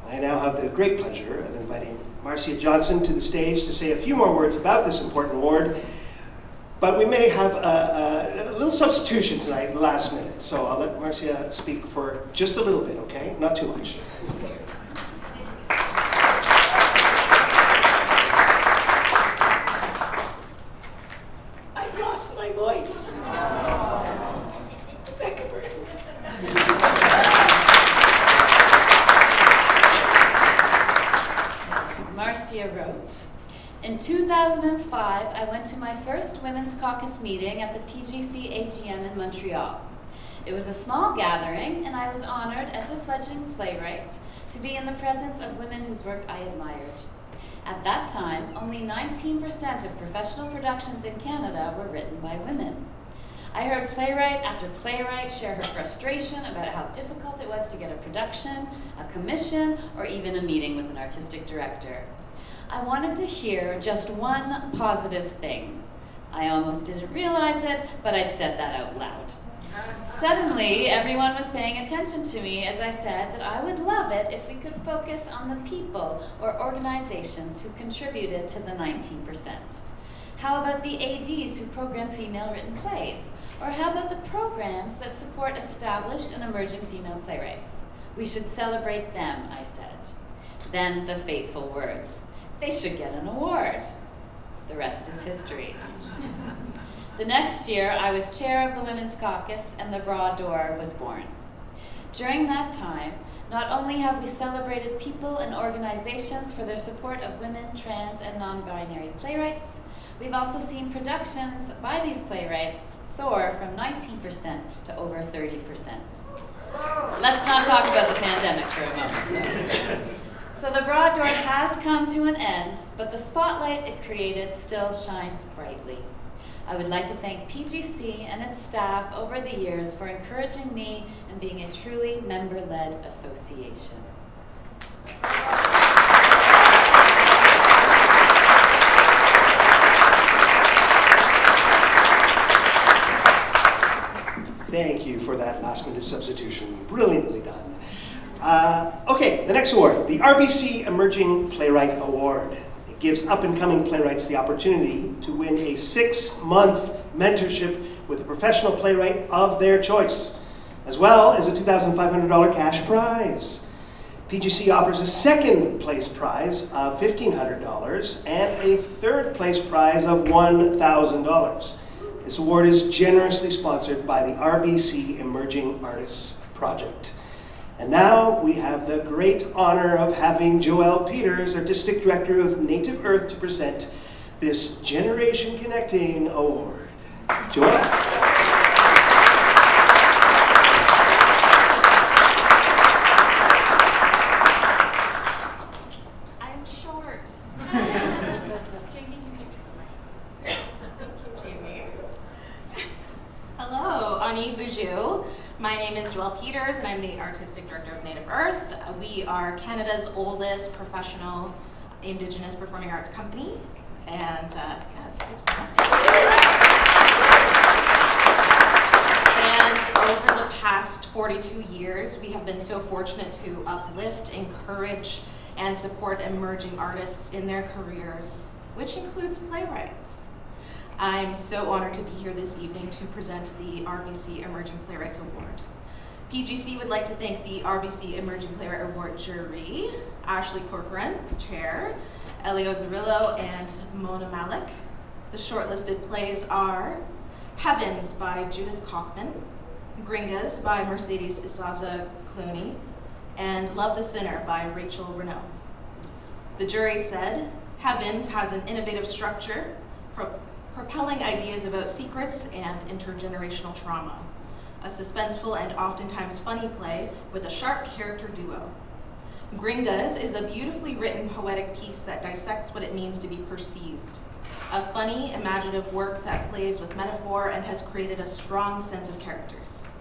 I now have the great pleasure of inviting Marcia Johnson to the stage to say a few more words about this important award. But we may have a little substitution tonight, last minute. So I'll let Marcia speak for just a little bit, okay? Not too much. I lost my voice. Becca Burton. Marcia wrote, in 2005, I went to my first Women's Caucus meeting at the PGC AGM in Montreal. It was a small gathering, and I was honored as a fledgling playwright to be in the presence of women whose work I admired. At that time, only 19% of professional productions in Canada were written by women. I heard playwright after playwright share her frustration about how difficult it was to get a production, a commission, or even a meeting with an artistic director. I wanted to hear just one positive thing. I almost didn't realize it, but I'd said that out loud. Suddenly, everyone was paying attention to me as I said that I would love it if we could focus on the people or organizations who contributed to the 19%. How about the ADs who program female-written plays? Or how about the programs that support established and emerging female playwrights? We should celebrate them, I said. Then the fateful words. They should get an award. The rest is history. The next year, I was chair of the Women's Caucus, and the Broad Door was born. During that time, not only have we celebrated people and organizations for their support of women, trans, and non-binary playwrights, we've also seen productions by these playwrights soar from 19% to over 30%. Let's not talk about the pandemic for a moment, though. So the Broad Door has come to an end, but the spotlight it created still shines brightly. I would like to thank PGC and its staff over the years for encouraging me and being a truly member-led association. Thank you for that last-minute substitution. Brilliantly done. Okay, the next award, the RBC Emerging Playwright Award. It gives up-and-coming playwrights the opportunity to win a 6-month mentorship with a professional playwright of their choice, as well as a $2,500 cash prize. PGC offers a second-place prize of $1,500 and a third-place prize of $1,000. This award is generously sponsored by the RBC Emerging Artists Project. And now we have the great honor of having Joelle Peters, Artistic Director of Native Earth, to present this Generation Connecting Award. Joelle. I'm short. Jamie, Jamie. Hello, Ani Boujou. My name is Joelle Peters, and I'm the Artistic Director of Native Earth. We are Canada's oldest professional Indigenous performing arts company. And yes, and over the past 42 years, we have been so fortunate to uplift, encourage, and support emerging artists in their careers, which includes playwrights. I'm so honored to be here this evening to present the RBC Emerging Playwrights Award. PGC would like to thank the RBC Emerging Playwright Award jury, Ashley Corcoran, chair, Elio Zarillo, and Mona Malik. The shortlisted plays are Heavens by Judith Cockman, Gringas by Mercedes Isaza Clooney, and Love the Sinner by Rachel Renaud. The jury said, Heavens has an innovative structure, propelling ideas about secrets and intergenerational trauma. A suspenseful and oftentimes funny play with a sharp character duo. Gringas is a beautifully written poetic piece that dissects what it means to be perceived. A funny, imaginative work that plays with metaphor and has created a strong sense of characters.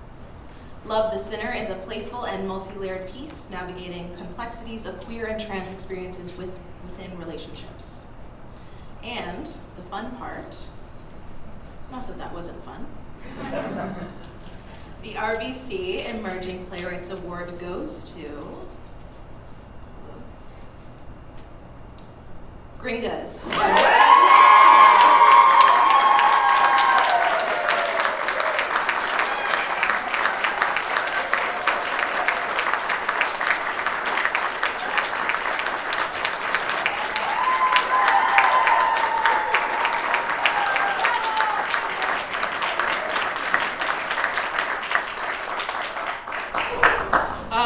Love the Sinner is a playful and multi-layered piece navigating complexities of queer and trans experiences within relationships. And the fun part, not that that wasn't fun, the RBC Emerging Playwrights Award goes to Gringas.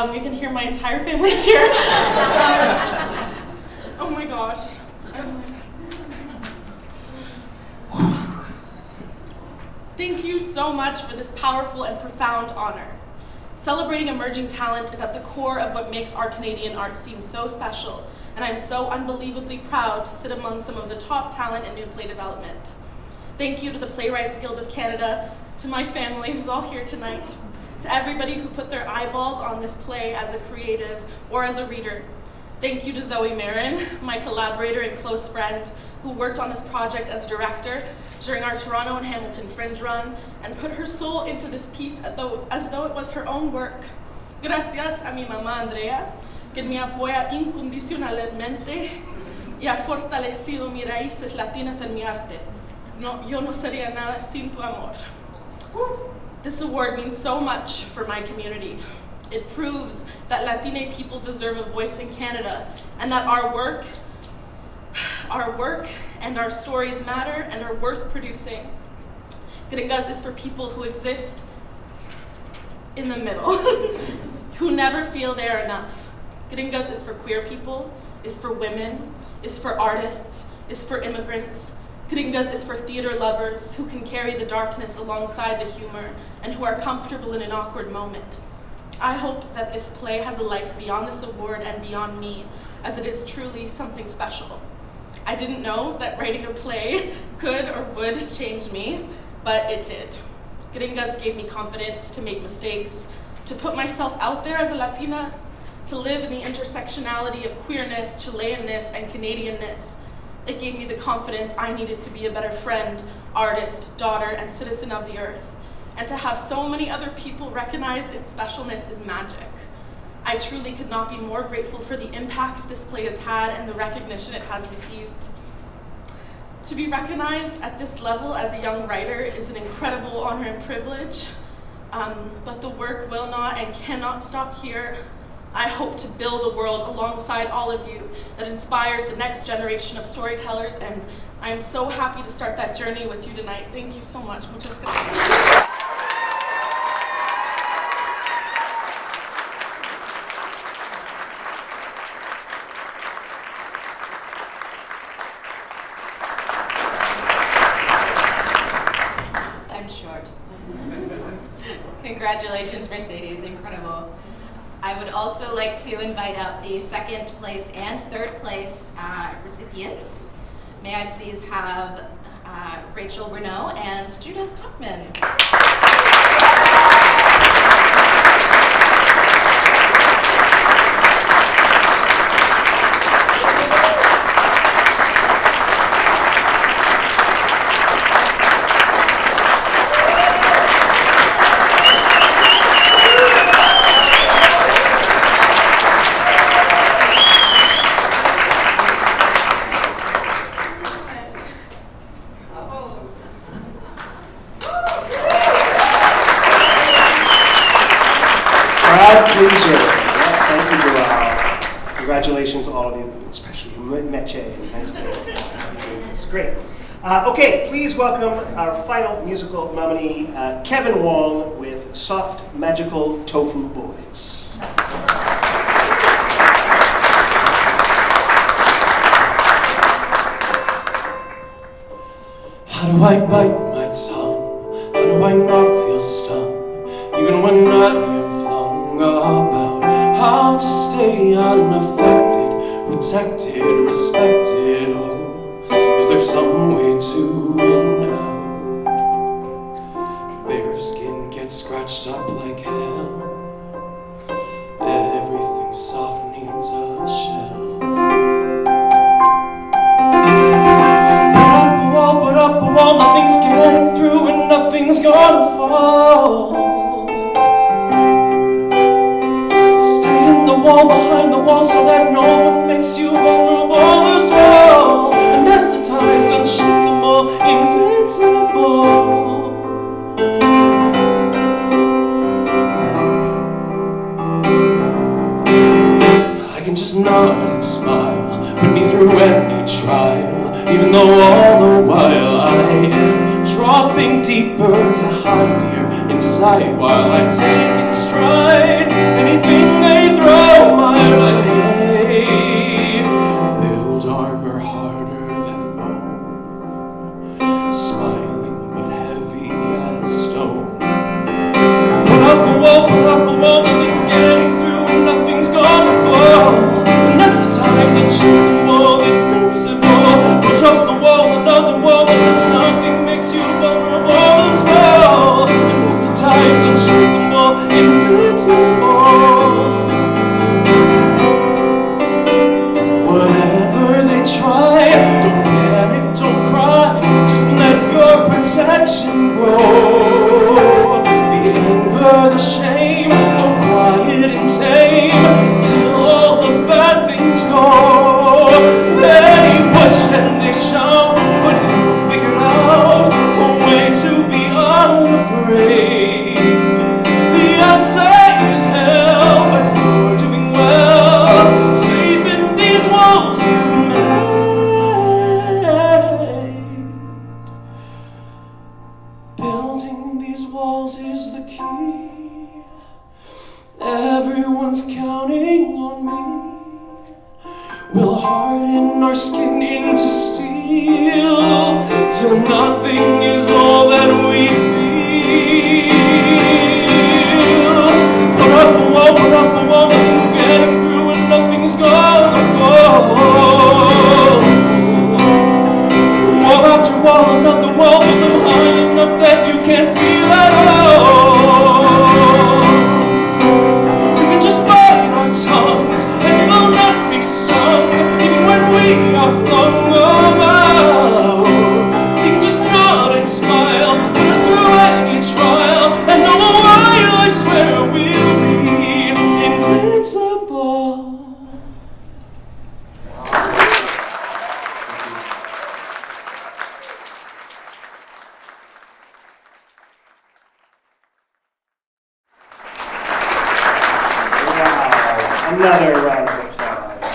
You can hear my entire family's here. Oh my gosh. Thank you so much for this powerful and profound honor. Celebrating emerging talent is at the core of what makes our Canadian art scene so special, and I'm so unbelievably proud to sit among some of the top talent in new play development. Thank you to the Playwrights Guild of Canada, to my family who's all here tonight, to everybody who put their eyeballs on this play as a creative or as a reader. Thank you to Zoe Marin, my collaborator and close friend, who worked on this project as a director during our Toronto and Hamilton Fringe run and put her soul into this piece as though it was her own work. Gracias a mi mamá Andrea, que me apoya incondicionalmente y ha fortalecido mis raíces latinas en mi arte. Yo no sería nada sin tu amor. This award means so much for my community. It proves that Latina people deserve a voice in Canada and that our work and our stories matter and are worth producing. Gringas is for people who exist in the middle, who never feel they are enough. Gringas is for queer people, is for women, is for artists, is for immigrants. Gringas is for theater lovers who can carry the darkness alongside the humor and who are comfortable in an awkward moment. I hope that this play has a life beyond this award and beyond me, as it is truly something special. I didn't know that writing a play could or would change me, but it did. Gringas gave me confidence to make mistakes, to put myself out there as a Latina, to live in the intersectionality of queerness, Chileanness, and Canadianness. It gave me the confidence I needed to be a better friend, artist, daughter, and citizen of the earth. And to have so many other people recognize its specialness is magic. I truly could not be more grateful for the impact this play has had and the recognition it has received. To be recognized at this level as a young writer is an incredible honor and privilege, but the work will not and cannot stop here. I hope to build a world alongside all of you that inspires the next generation of storytellers, and I am so happy to start that journey with you tonight. Thank you so much. Muchas gracias. Congratulations, Mercedes, incredible. I would also like to invite up the second place and third place recipients. May I please have Rachel Renaud and Judith Kochman. Yes, thank you, Joelle. Congratulations, all of you, especially Meche. Nice to meet you. It's great. Okay, please welcome our final musical nominee, Kevin Wong with Soft Magical Tofu Boys. How do I bite my tongue? How do I not feel stung? Even when I am flung about how to stay unaffected, protected, respected. Oh, is there some way to win out? Bare skin gets scratched up like hell. Everything soft needs a shell. Put up a wall, nothing's getting through and nothing's gonna fall. Stay in the wall, behind the wall, so that no one makes you vulnerable as well. And as the tide's unshakable, invincible. I can just nod and smile, put me through any trial. Even though all the while I am dropping deeper to hide here inside while I take in stride anything that throw my way. Build armor harder than bone, smiling but heavy as stone. Put up a wall, nothing's getting through and nothing's gonna fall. Anesthetized, unshakable, invincible. Push up the wall, another wall until nothing makes you vulnerable as well. Anesthetized, unshakable, invincible. Whatever they try, don't panic, don't cry. Just let your protection grow. The anger, the shame, go quiet and tame till all the bad things go. They push and they shout, but you figured out a way to be unafraid. The outside is hell, but you're doing well, safe in these walls you've made. Building these walls is the key. Everyone's counting on me. We'll harden our skin into steel till nothing is all that we feel. Put up a wall, nothing's getting through and nothing's gonna fall. Wall after wall, another wall, build them high enough that you can't feel at all. We can just bite our tongues and we will not be stung, even when we are flung about. You can just nod and smile, put us through any trial, and all the while I swear we'll be invincible. Wow, another round of applause.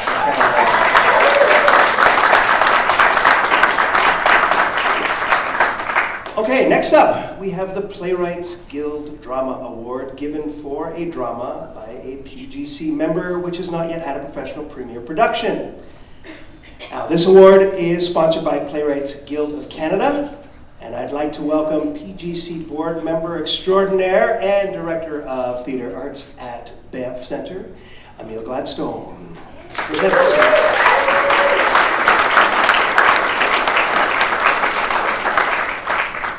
Okay, next up, we have the Playwrights Guild Drama Award given for a drama by a PGC member which has not yet had a professional premiere production. Now, this award is sponsored by Playwrights Guild of Canada, and I'd like to welcome PGC board member extraordinaire and director of theatre arts at Banff Centre, Emile Gladstone.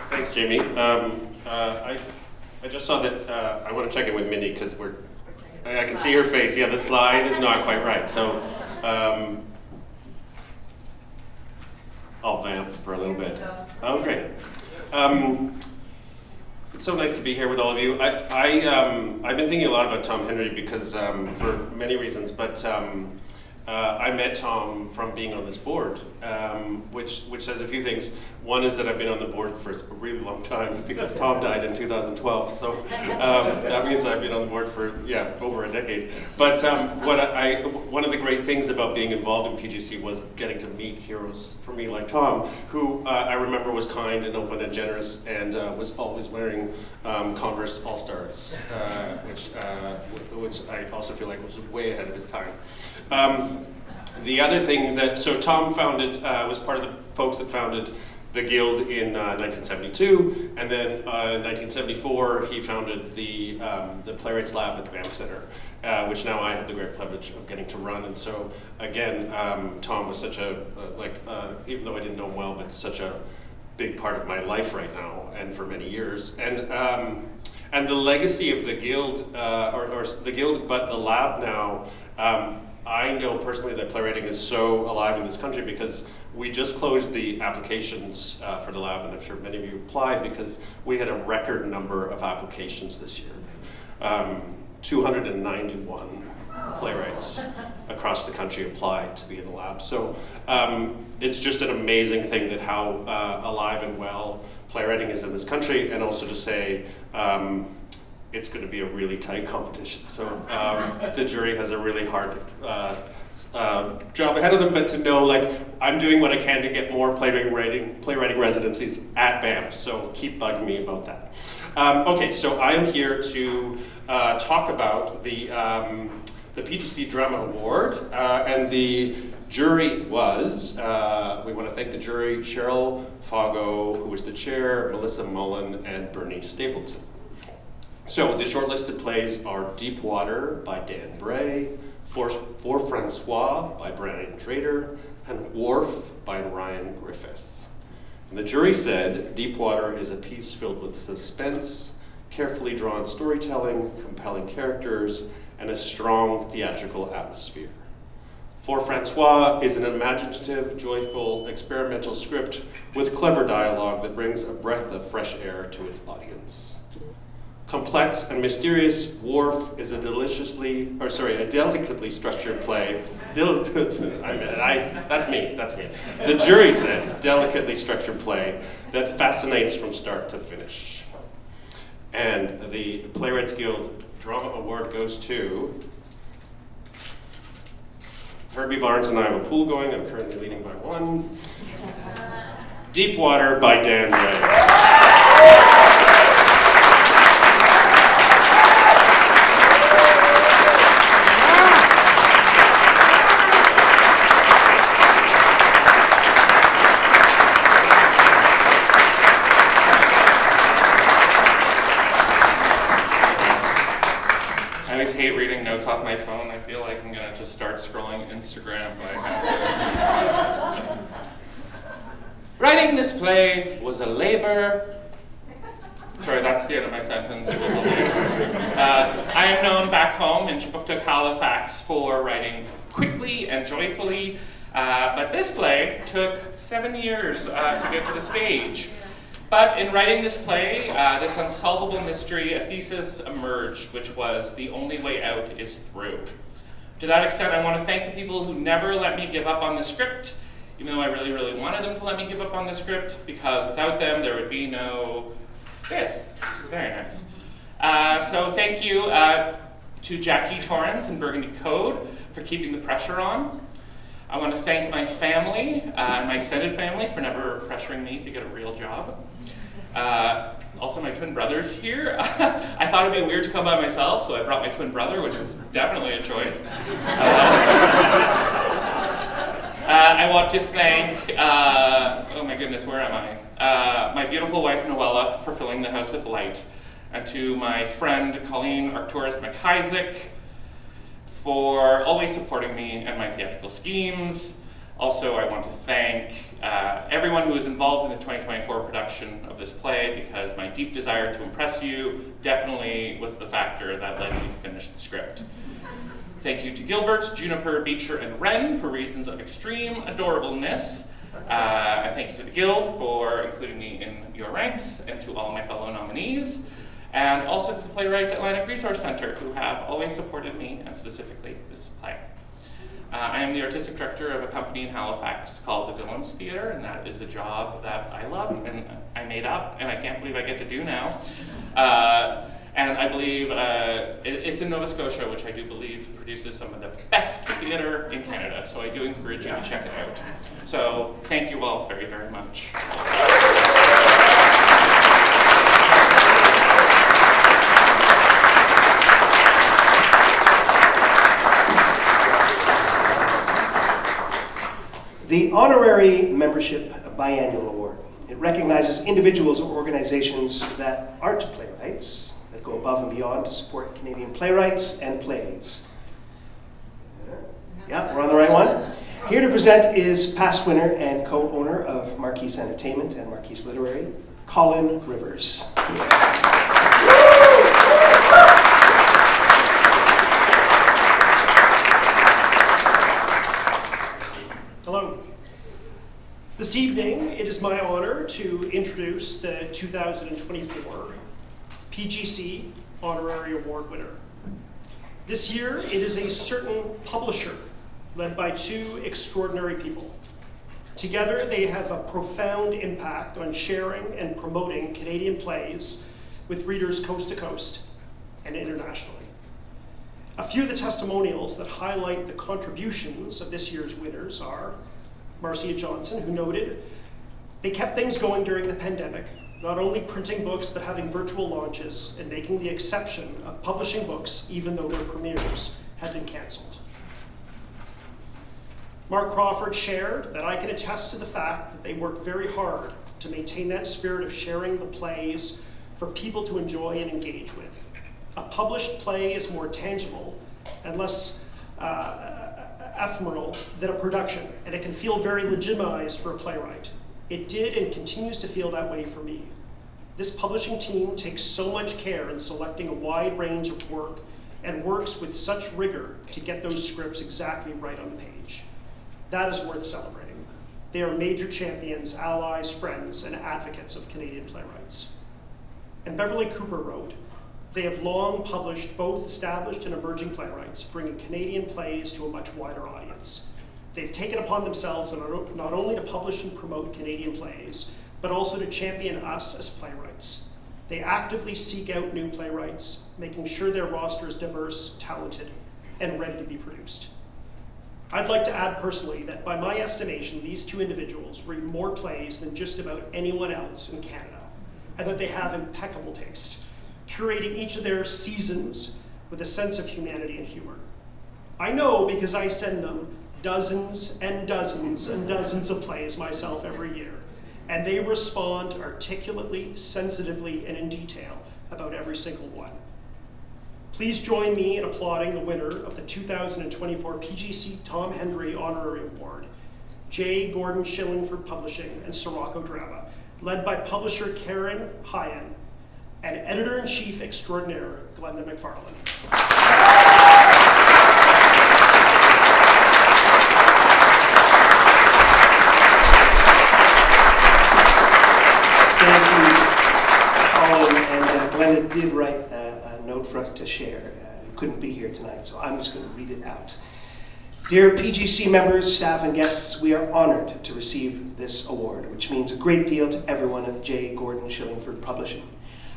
Thanks, Jamie. I just saw that I want to check in with Mindy because I can see her face. Yeah, the slide is not quite right. So I'll vamp for a little bit. Oh, great. It's so nice to be here with all of you. I've been thinking a lot about Tom Hendry because for many reasons, but I met Tom from being on this board, which says a few things. One is that I've been on the board for a really long time because Tom died in 2012, so that means I've been on the board for over a decade. But one of the great things about being involved in PGC was getting to meet heroes for me like Tom, who I remember was kind and open and generous and was always wearing Converse All-Stars, which I also feel like was way ahead of his time. The other thing so Tom was part of the folks that founded the Guild in 1972, and then in 1974 he founded the Playwrights Lab at the Banff Centre, which now I have the great privilege of getting to run. And so again, Tom was such even though I didn't know him well, but such a big part of my life right now and for many years. And the legacy of the Guild, or the Guild, but the Lab now. I know personally that playwriting is so alive in this country because we just closed the applications for the lab, and I'm sure many of you applied because we had a record number of applications this year. 291 playwrights across the country applied to be in the lab. So it's just an amazing thing that how alive and well playwriting is in this country, and also to say it's going to be a really tight competition. So the jury has a really hard job ahead of them, but to know I'm doing what I can to get more playwriting residencies at Banff, so keep bugging me about that. Okay, so I am here to talk about the the PGC Drama Award, and the jury was, we want to thank the jury, Cheryl Fago, who was the chair, Melissa Mullen, and Bernie Stapleton. So the shortlisted plays are Deep Water by Dan Bray, For Francois by Brian Trader, and Wharf by Ryan Griffith. And the jury said Deep Water is a piece filled with suspense, carefully drawn storytelling, compelling characters, and a strong theatrical atmosphere. For Francois is an imaginative, joyful, experimental script with clever dialogue that brings a breath of fresh air to its audience. Complex and mysterious, Wharf is a delicately structured play. That's me. The jury said delicately structured play that fascinates from start to finish. And the Playwrights Guild Drama Award goes to Herbie Barnes, and I have a pool going. I'm currently leading by 1. Deep Water by Dan Bray. I always hate reading notes off my phone. I feel like I'm gonna just start scrolling Instagram. Writing this play was a labor. Sorry, that's the end of my sentence. It was a labor. I am known back home in Chippewa, Halifax for writing quickly and joyfully, but this play took 7 years to get to the stage. But in writing this play, this unsolvable mystery, a thesis emerged, which was the only way out is through. To that extent, I want to thank the people who never let me give up on the script, even though I really, really wanted them to let me give up on the script, because without them, there would be no this, which is very nice. So thank you to Jackie Torrance and Burgundy Code for keeping the pressure on. I want to thank my family, my extended family, for never pressuring me to get a real job. Also my twin brothers here. I thought it'd be weird to come by myself, so I brought my twin brother, which was definitely a choice. I want to thank, oh my goodness, where am I? My beautiful wife Noella for filling the house with light. And to my friend Colleen Arcturus McIsaac for always supporting me and my theatrical schemes. Also, I want to thank everyone who was involved in the 2024 production of this play, because my deep desire to impress you definitely was the factor that led me to finish the script. Thank you to Gilbert, Juniper, Beecher, and Wren for reasons of extreme adorableness. And thank you to the Guild for including me in your ranks, and to all my fellow nominees. And also to the Playwrights Atlantic Resource Center, who have always supported me, and specifically this play. I am the artistic director of a company in Halifax called the Villains Theatre, and that is a job that I love and I made up, and I can't believe I get to do now. And I believe it's in Nova Scotia, which I do believe produces some of the best theatre in Canada, so I do encourage you to check it out. So thank you all very, very much. The Honorary Membership Biannual Award. It recognizes individuals or organizations that aren't playwrights, that go above and beyond to support Canadian playwrights and plays. Yeah, we're on the right one. Here to present is past winner and co-owner of Marquise Entertainment and Marquise Literary, Colin Rivers. Hello. This evening, it is my honor to introduce the 2024 PGC Honorary Award winner. This year, it is a certain publisher led by two extraordinary people. Together, they have a profound impact on sharing and promoting Canadian plays with readers coast to coast and internationally. A few of the testimonials that highlight the contributions of this year's winners are Marcia Johnson, who noted, they kept things going during the pandemic, not only printing books, but having virtual launches and making the exception of publishing books, even though their premieres had been canceled. Mark Crawford shared that I can attest to the fact that they worked very hard to maintain that spirit of sharing the plays for people to enjoy and engage with. A published play is more tangible and less ephemeral than a production, and it can feel very legitimized for a playwright. It did and continues to feel that way for me. This publishing team takes so much care in selecting a wide range of work and works with such rigor to get those scripts exactly right on the page. That is worth celebrating. They are major champions, allies, friends, and advocates of Canadian playwrights. And Beverly Cooper wrote, "They have long published both established and emerging playwrights, bringing Canadian plays to a much wider audience. They've taken upon themselves not only to publish and promote Canadian plays, but also to champion us as playwrights. They actively seek out new playwrights, making sure their roster is diverse, talented, and ready to be produced." I'd like to add personally that by my estimation, these two individuals read more plays than just about anyone else in Canada, and that they have impeccable taste, curating each of their seasons with a sense of humanity and humor. I know because I send them dozens and dozens and dozens of plays myself every year, and they respond articulately, sensitively, and in detail about every single one. Please join me in applauding the winner of the 2024 PGC Tom Hendry Honorary Award, J. Gordon Shillingford Publishing and Sirocco Drama, led by publisher Karen Hyan and editor-in-chief extraordinaire Glenda McFarland. Thank you, Colin, and Glenda did write a note for us to share. Who couldn't be here tonight, so I'm just going to read it out. Dear PGC members, staff, and guests, we are honored to receive this award, which means a great deal to everyone at J. Gordon Shillingford Publishing.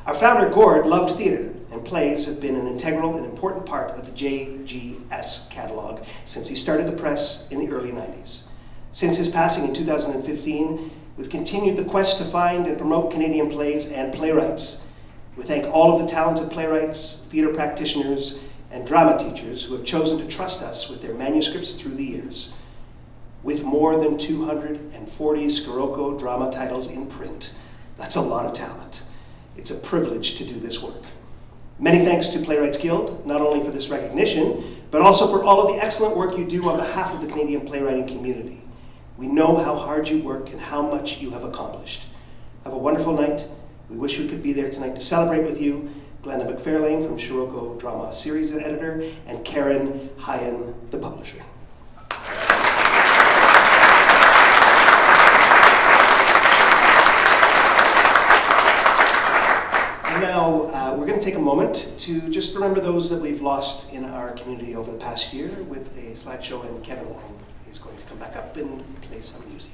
Our founder, Gord, loved theatre, and plays have been an integral and important part of the JGS catalog since he started the press in the early 90s. Since his passing in 2015, we've continued the quest to find and promote Canadian plays and playwrights. We thank all of the talented playwrights, theatre practitioners, and drama teachers who have chosen to trust us with their manuscripts through the years. With more than 240 Sirocco drama titles in print, that's a lot of talent. It's a privilege to do this work. Many thanks to Playwrights Guild, not only for this recognition, but also for all of the excellent work you do on behalf of the Canadian playwriting community. We know how hard you work and how much you have accomplished. Have a wonderful night. We wish we could be there tonight to celebrate with you. Glenda McFarlane from Sirocco Drama Series Editor, and Karen Hyan, the publisher. And now we're going to take a moment to just remember those that we've lost in our community over the past year with a slideshow, and Kevin Wong is going to come back up and play some music.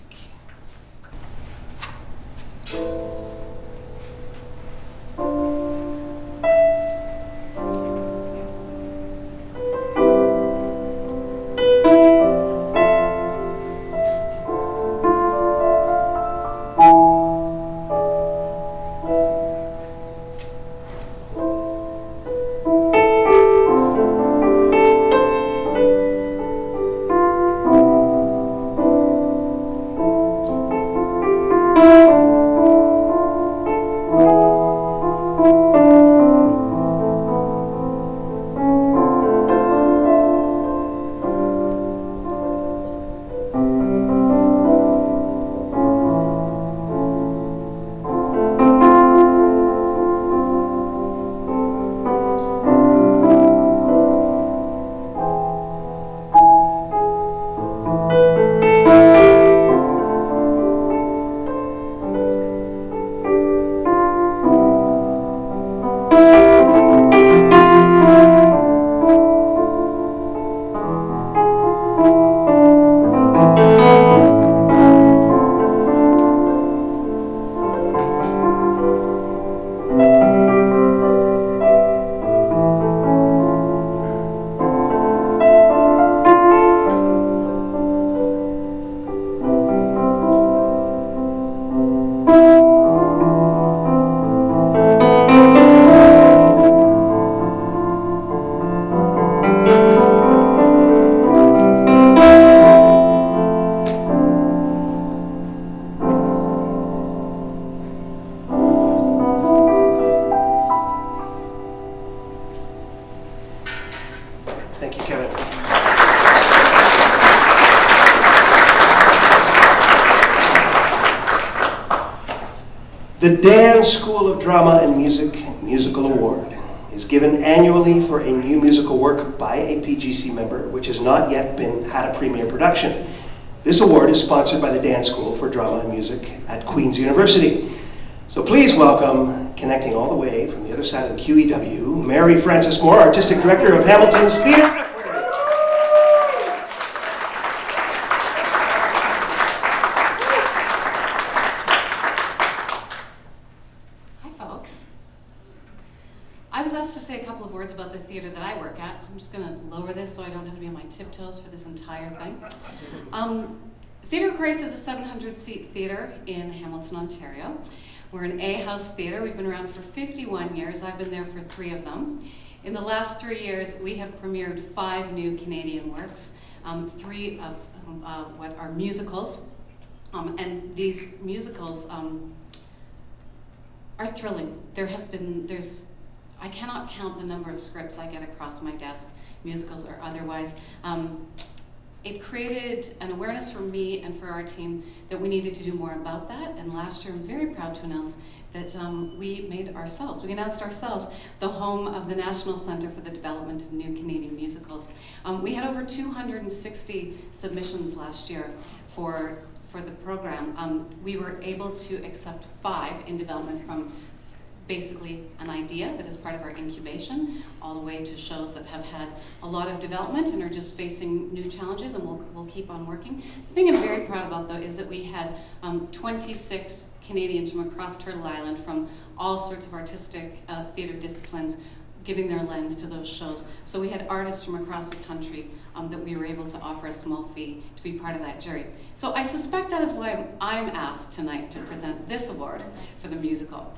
The Dan School of Drama and Music Musical Award is given annually for a new musical work by a PGC member which has not yet had a premiere production. This award is sponsored by the Dan School for Drama and Music at Queen's University. So please welcome, connecting all the way from the other side of the QEW, Mary Frances Moore, Artistic Director of Hamilton's Theatre. I was asked to say a couple of words about the theatre that I work at. I'm just going to lower this so I don't have to be on my tiptoes for this entire thing. Theatre Grace is a 700-seat theatre in Hamilton, Ontario. We're an A-house theatre. We've been around for 51 years. I've been there for 3 of them. In the last 3 years, we have premiered 5 new Canadian works, 3 of what are musicals. And these musicals are thrilling. I cannot count the number of scripts I get across my desk, musicals or otherwise. It created an awareness for me and for our team that we needed to do more about that. And last year, I'm very proud to announce that we announced ourselves the home of the National Centre for the Development of New Canadian Musicals. We had over 260 submissions last year for the program. We were able to accept 5 in development, from basically an idea that is part of our incubation, all the way to shows that have had a lot of development and are just facing new challenges, and we'll keep on working. The thing I'm very proud about, though, is that we had 26 Canadians from across Turtle Island, from all sorts of artistic theatre disciplines, giving their lens to those shows. So we had artists from across the country that we were able to offer a small fee to be part of that jury. So I suspect that is why I'm asked tonight to present this award for the musical.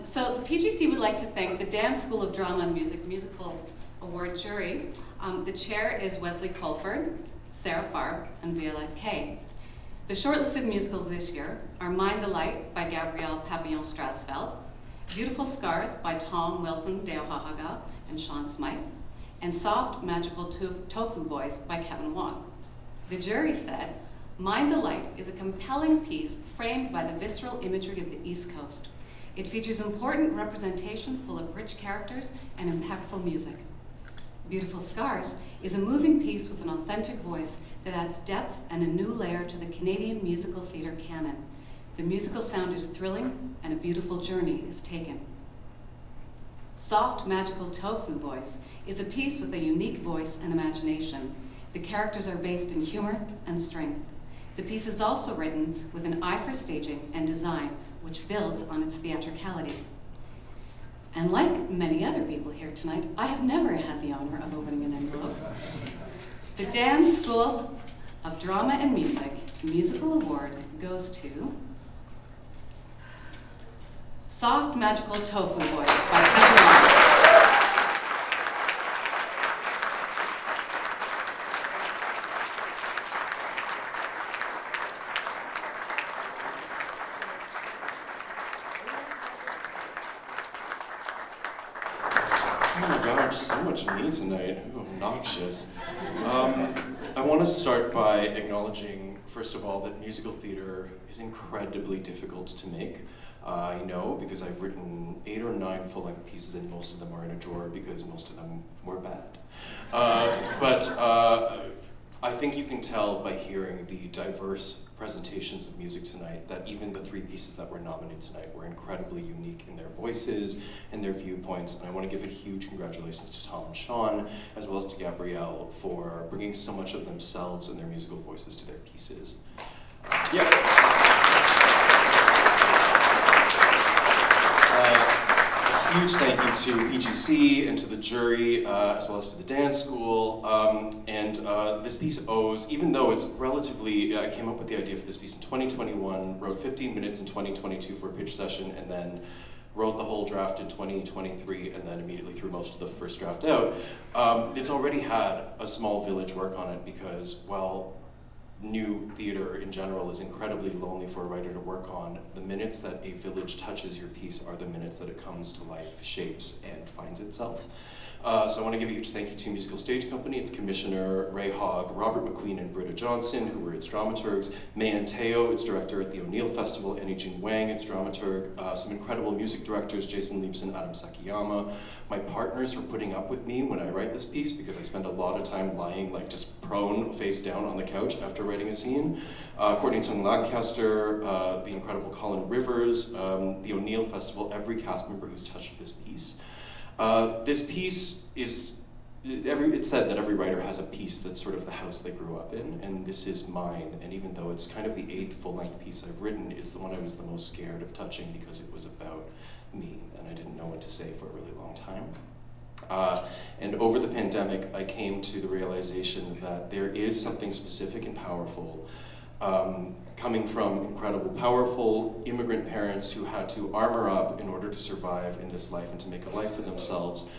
So the PGC would like to thank the Dan School of Drama and Music Musical Award jury. The chair is Wesley Colford, Sarah Farb, and Violette Kay. The shortlisted musicals this year are Mind the Light by Gabrielle Papillon-Strasfeld, Beautiful Scars by Tom Wilson Deohahaga and Sean Smythe, and Soft Magical Tofu Boys by Kevin Wong. The jury said, Mind the Light is a compelling piece framed by the visceral imagery of the East Coast. It features important representation full of rich characters and impactful music. Beautiful Scars is a moving piece with an authentic voice that adds depth and a new layer to the Canadian musical theatre canon. The musical sound is thrilling and a beautiful journey is taken. Soft Magical Tofu Boys is a piece with a unique voice and imagination. The characters are based in humor and strength. The piece is also written with an eye for staging and design, which builds on its theatricality. And like many other people here tonight, I have never had the honor of opening an envelope. The Dan School of Drama and Music Musical Award goes to Soft Magical Tofu Boys by Kevin Wong. So much me tonight. Ooh, obnoxious. I want to start by acknowledging, first of all, that musical theater is incredibly difficult to make. I know because I've written 8 or 9 full-length pieces, and most of them are in a drawer because most of them were bad. But I think you can tell by hearing the diverse presentations of music tonight that even the 3 pieces that were nominated tonight were incredibly unique in their voices and their viewpoints. And I want to give a huge congratulations to Tom and Sean, as well as to Gabrielle, for bringing so much of themselves and their musical voices to their pieces. Huge thank you to PGC and to the jury, as well as to the dance school. This piece owes, even though it's relatively, I came up with the idea for this piece in 2021, wrote 15 minutes in 2022 for a pitch session, and then wrote the whole draft in 2023, and then immediately threw most of the first draft out. It's already had a small village work on it because, well, new theater in general is incredibly lonely for a writer to work on. The minutes that a village touches your piece are the minutes that it comes to life, shapes, and finds itself. So I want to give a huge thank you to Musical Stage Company, its commissioner, Ray Hogg, Robert McQueen and Britta Johnson, who were its dramaturgs, Mayan Teo, its director at the O'Neill Festival, Annie Jing Wang, its dramaturg, some incredible music directors, Jason Leibson, Adam Sakiyama, my partners for putting up with me when I write this piece, because I spend a lot of time lying like just prone, face down on the couch after writing a scene. Courtney Tung Lancaster, the incredible Colin Rivers, the O'Neill Festival, every cast member who's touched this piece. This piece is, it's said that every writer has a piece that's sort of the house they grew up in, and this is mine. And even though it's kind of the 8th full-length piece I've written, it's the one I was the most scared of touching because it was about me, and I didn't know what to say for a really long time. And over the pandemic, I came to the realization that there is something specific and powerful coming from incredible, powerful immigrant parents who had to armor up in order to survive in this life and to make a life for themselves.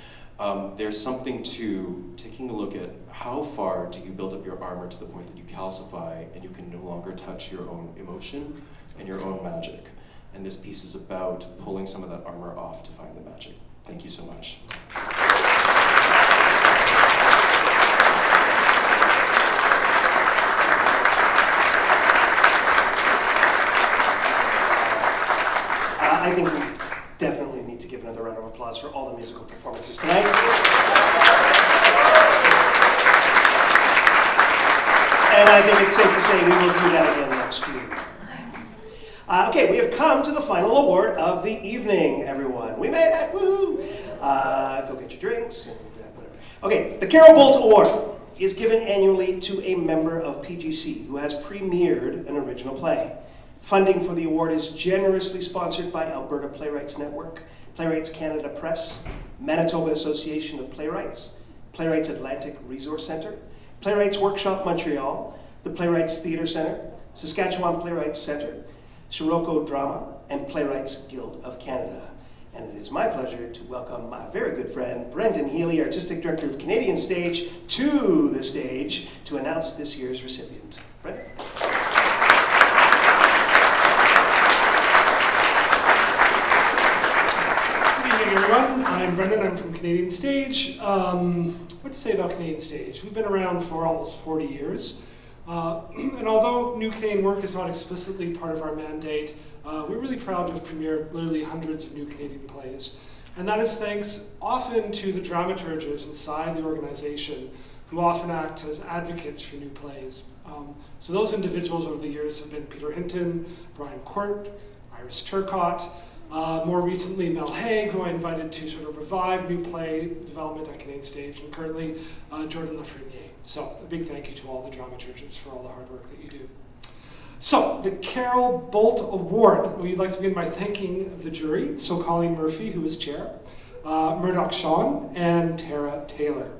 There's something to taking a look at how far do you build up your armor to the point that you calcify and you can no longer touch your own emotion and your own magic. And this piece is about pulling some of that armor off to find the magic. Thank you so much. I think we definitely need to give another round of applause for all the musical performances tonight. And I think it's safe to say we will do that again next year. Okay, we have come to the final award of the evening, everyone. We made it, woo! Go get your drinks and whatever. Okay, the Carol Bolt Award is given annually to a member of PGC who has premiered an original play. Funding for the award is generously sponsored by Alberta Playwrights Network, Playwrights Canada Press, Manitoba Association of Playwrights, Playwrights Atlantic Resource Centre, Playwrights Workshop Montreal, the Playwrights Theatre Centre, Saskatchewan Playwrights Centre, Sirocco Drama, and Playwrights Guild of Canada. And it is my pleasure to welcome my very good friend, Brendan Healy, Artistic Director of Canadian Stage, to the stage to announce this year's recipient. Brendan? Everyone, I'm Brendan, I'm from Canadian Stage. What to say about Canadian Stage? We've been around for almost 40 years. And although new Canadian work is not explicitly part of our mandate, we're really proud to have premiered literally hundreds of new Canadian plays. And that is thanks often to the dramaturges inside the organization who often act as advocates for new plays. So those individuals over the years have been Peter Hinton, Brian Court, Iris Turcott, more recently, Mel Haig, who I invited to sort of revive new play development at Canadian Stage, and currently Jordan Lafreniere. So a big thank you to all the dramaturges for all the hard work that you do. So the Carol Bolt Award. We'd like to begin by thanking the jury, so Colleen Murphy, who is chair, Murdoch Sean, and Tara Taylor.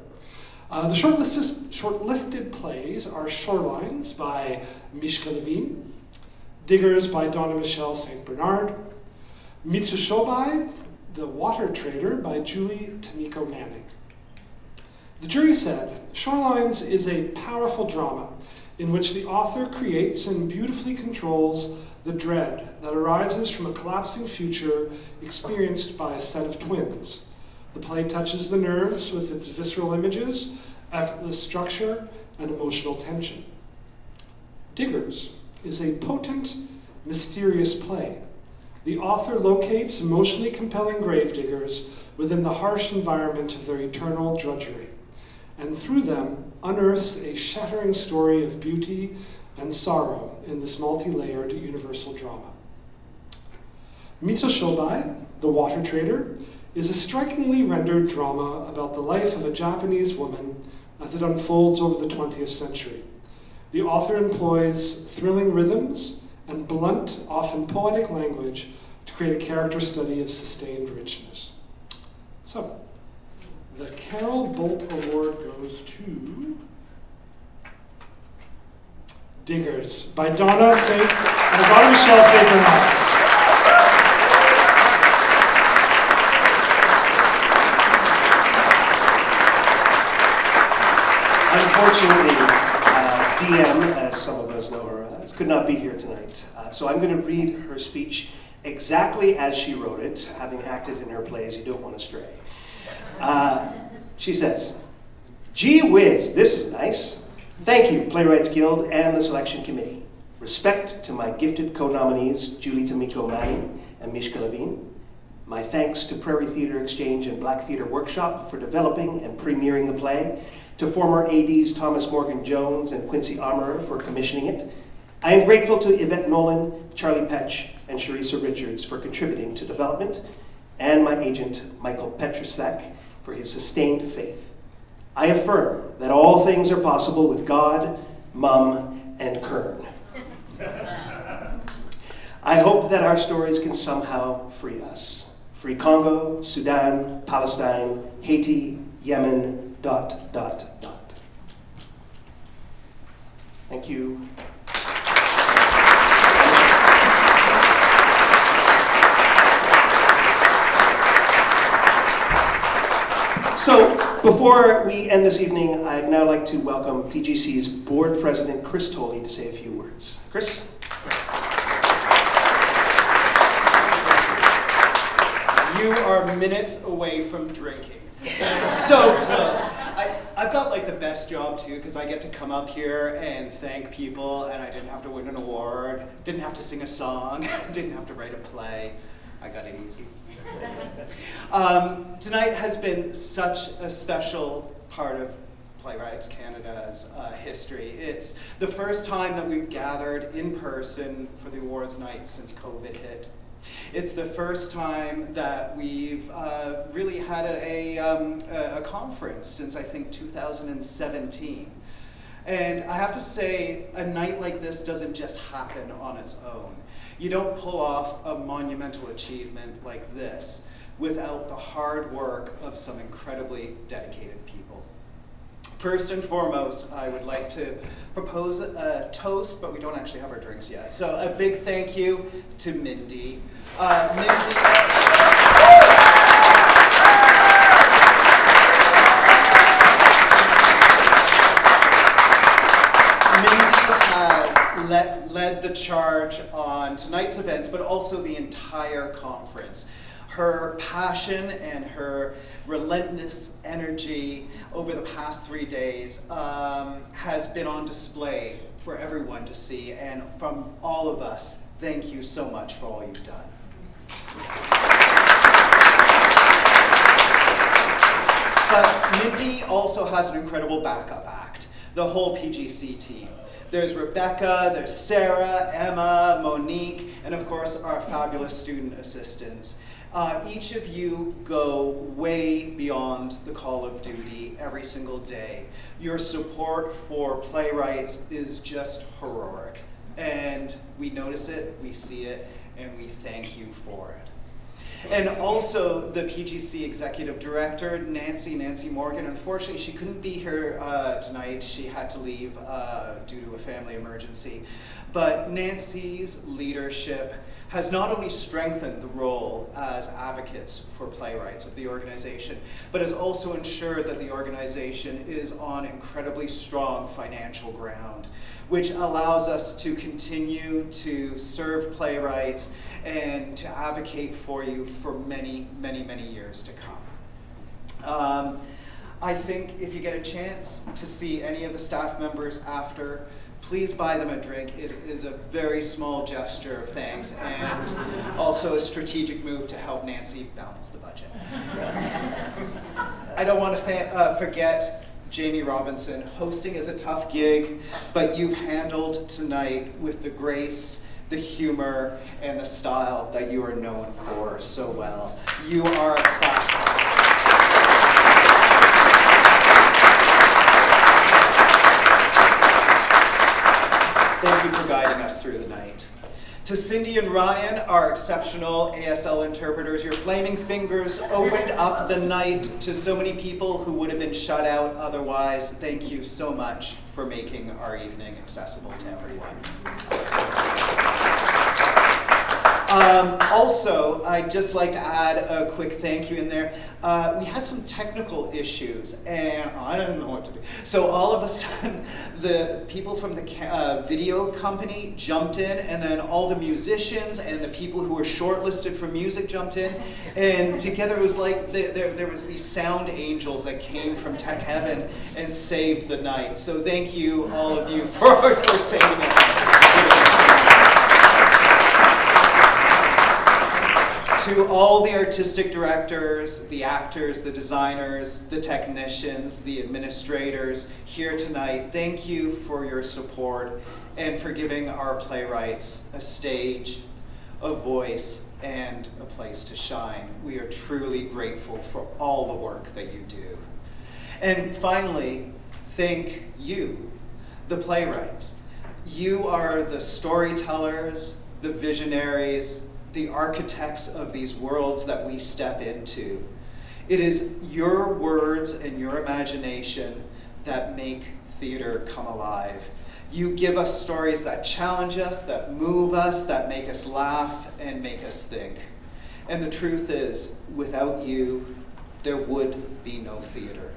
The shortlisted plays are Shorelines by Mishka Levine, Diggers by Donna Michelle St. Bernard, Mitsushobai, The Water Trader by Julie Tamiko Manning. The jury said, Shorelines is a powerful drama in which the author creates and beautifully controls the dread that arises from a collapsing future experienced by a set of twins. The play touches the nerves with its visceral images, effortless structure, and emotional tension. Diggers is a potent, mysterious play. The author locates emotionally compelling gravediggers within the harsh environment of their eternal drudgery, and through them unearths a shattering story of beauty and sorrow in this multi-layered universal drama. Mitsushobai, The Water Trader, is a strikingly rendered drama about the life of a Japanese woman as it unfolds over the 20th century. The author employs thrilling rhythms and blunt, often poetic language to create a character study of sustained richness. So, the Carol Bolt Award goes to Diggers by Donna Michelle St. Bernard. Unfortunately, DM, as some of us know her as, could not be here tonight. So I'm going to read her speech exactly as she wrote it, having acted in her plays You Don't Want to Stray. She says, "Gee whiz, this is nice. Thank you, Playwrights Guild and the selection committee. Respect to my gifted co-nominees, Julie Tamiko Manning and Mishka Levine. My thanks to Prairie Theatre Exchange and Black Theatre Workshop for developing and premiering the play, to former ADs Thomas Morgan Jones and Quincy Armorer for commissioning it. I am grateful to Yvette Nolan, Charlie Petch, and Sharissa Richards for contributing to development, and my agent, Michael Petrosak, for his sustained faith. I affirm that all things are possible with God, Mum, and Kern. I hope that our stories can somehow free us. Free Congo, Sudan, Palestine, Haiti, Yemen, ... Thank you. So, before we end this evening, I'd now like to welcome PGC's board president, Chris Tolley, to say a few words. Chris? You are minutes away from drinking. So close. I've got like the best job too, because I get to come up here and thank people, and I didn't have to win an award, didn't have to sing a song, didn't have to write a play. I got it easy. Tonight has been such a special part of Playwrights Canada's history. It's the first time that we've gathered in person for the awards night since COVID hit. It's the first time that we've really had a conference since I think 2017. And I have to say, a night like this doesn't just happen on its own. You don't pull off a monumental achievement like this without the hard work of some incredibly dedicated people. First and foremost, I would like to propose a toast, but we don't actually have our drinks yet. So a big thank you to Mindy. Mindy has led the charge on tonight's events, but also the entire conference. Her passion and her relentless energy over the past 3 days has been on display for everyone to see, and from all of us, thank you so much for all you've done. But Mindy also has an incredible backup act, the whole PGC team. There's Rebecca, there's Sarah, Emma, Monique, and of course our fabulous student assistants. Each of you go way beyond the call of duty every single day. Your support for Playwrights is just heroic. And we notice it, we see it, and we thank you for it. And also the PGC Executive Director, Nancy Morgan. Unfortunately, she couldn't be here tonight. She had to leave due to a family emergency. But Nancy's leadership has not only strengthened the role as advocates for Playwrights of the organization, but has also ensured that the organization is on incredibly strong financial ground, which allows us to continue to serve Playwrights and to advocate for you for many, many, many years to come. I think if you get a chance to see any of the staff members after, please buy them a drink. It is a very small gesture of thanks and also a strategic move to help Nancy balance the budget. I don't want to forget Jamie Robinson. Hosting is a tough gig, but you've handled tonight with the grace, the humor, and the style that you are known for so well. You are a classic. Thank you for guiding us through the night. To Cindy and Ryan, our exceptional ASL interpreters, your flaming fingers opened up the night to so many people who would have been shut out otherwise. Thank you so much for making our evening accessible to everyone. Also, I'd just like to add a quick thank you in there. We had some technical issues, and I didn't know what to do. So all of a sudden, the people from the video company jumped in, and then all the musicians and the people who were shortlisted for music jumped in, and together it was like there was these sound angels that came from tech heaven and saved the night. So thank you, all of you, for saving us. To all the artistic directors, the actors, the designers, the technicians, the administrators here tonight, thank you for your support and for giving our playwrights a stage, a voice, and a place to shine. We are truly grateful for all the work that you do. And finally, thank you, the playwrights. You are the storytellers, the visionaries, the architects of these worlds that we step into. It is your words and your imagination that make theater come alive. You give us stories that challenge us, that move us, that make us laugh and make us think. And the truth is, without you, there would be no theater.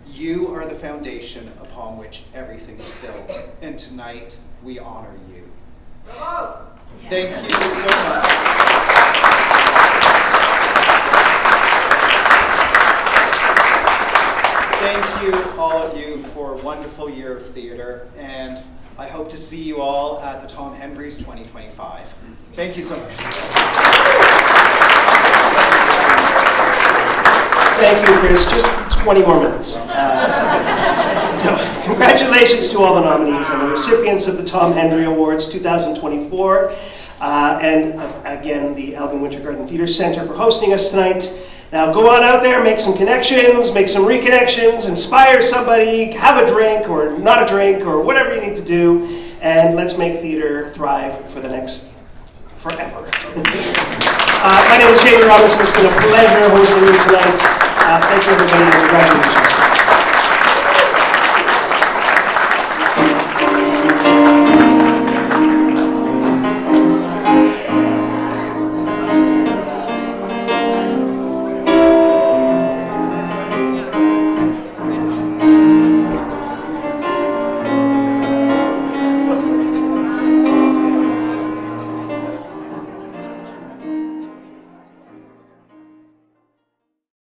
You are the foundation upon which everything is built, and tonight we honor you. Bravo! Thank you so much. Thank you, all of you, for a wonderful year of theater, and I hope to see you all at the Tom Hendry's 2025. Thank you so much. Thank you, Chris. Just 20 more minutes. Congratulations to all the nominees and the recipients of the Tom Hendry Awards 2024. And again, the Elgin Winter Garden Theatre Centre for hosting us tonight. Now go on out there, make some connections, make some reconnections, inspire somebody, have a drink or not a drink or whatever you need to do, and let's make theatre thrive for the next forever. My name is Jamie Robinson. It's been a pleasure hosting you tonight. Thank you, everybody, and congratulations.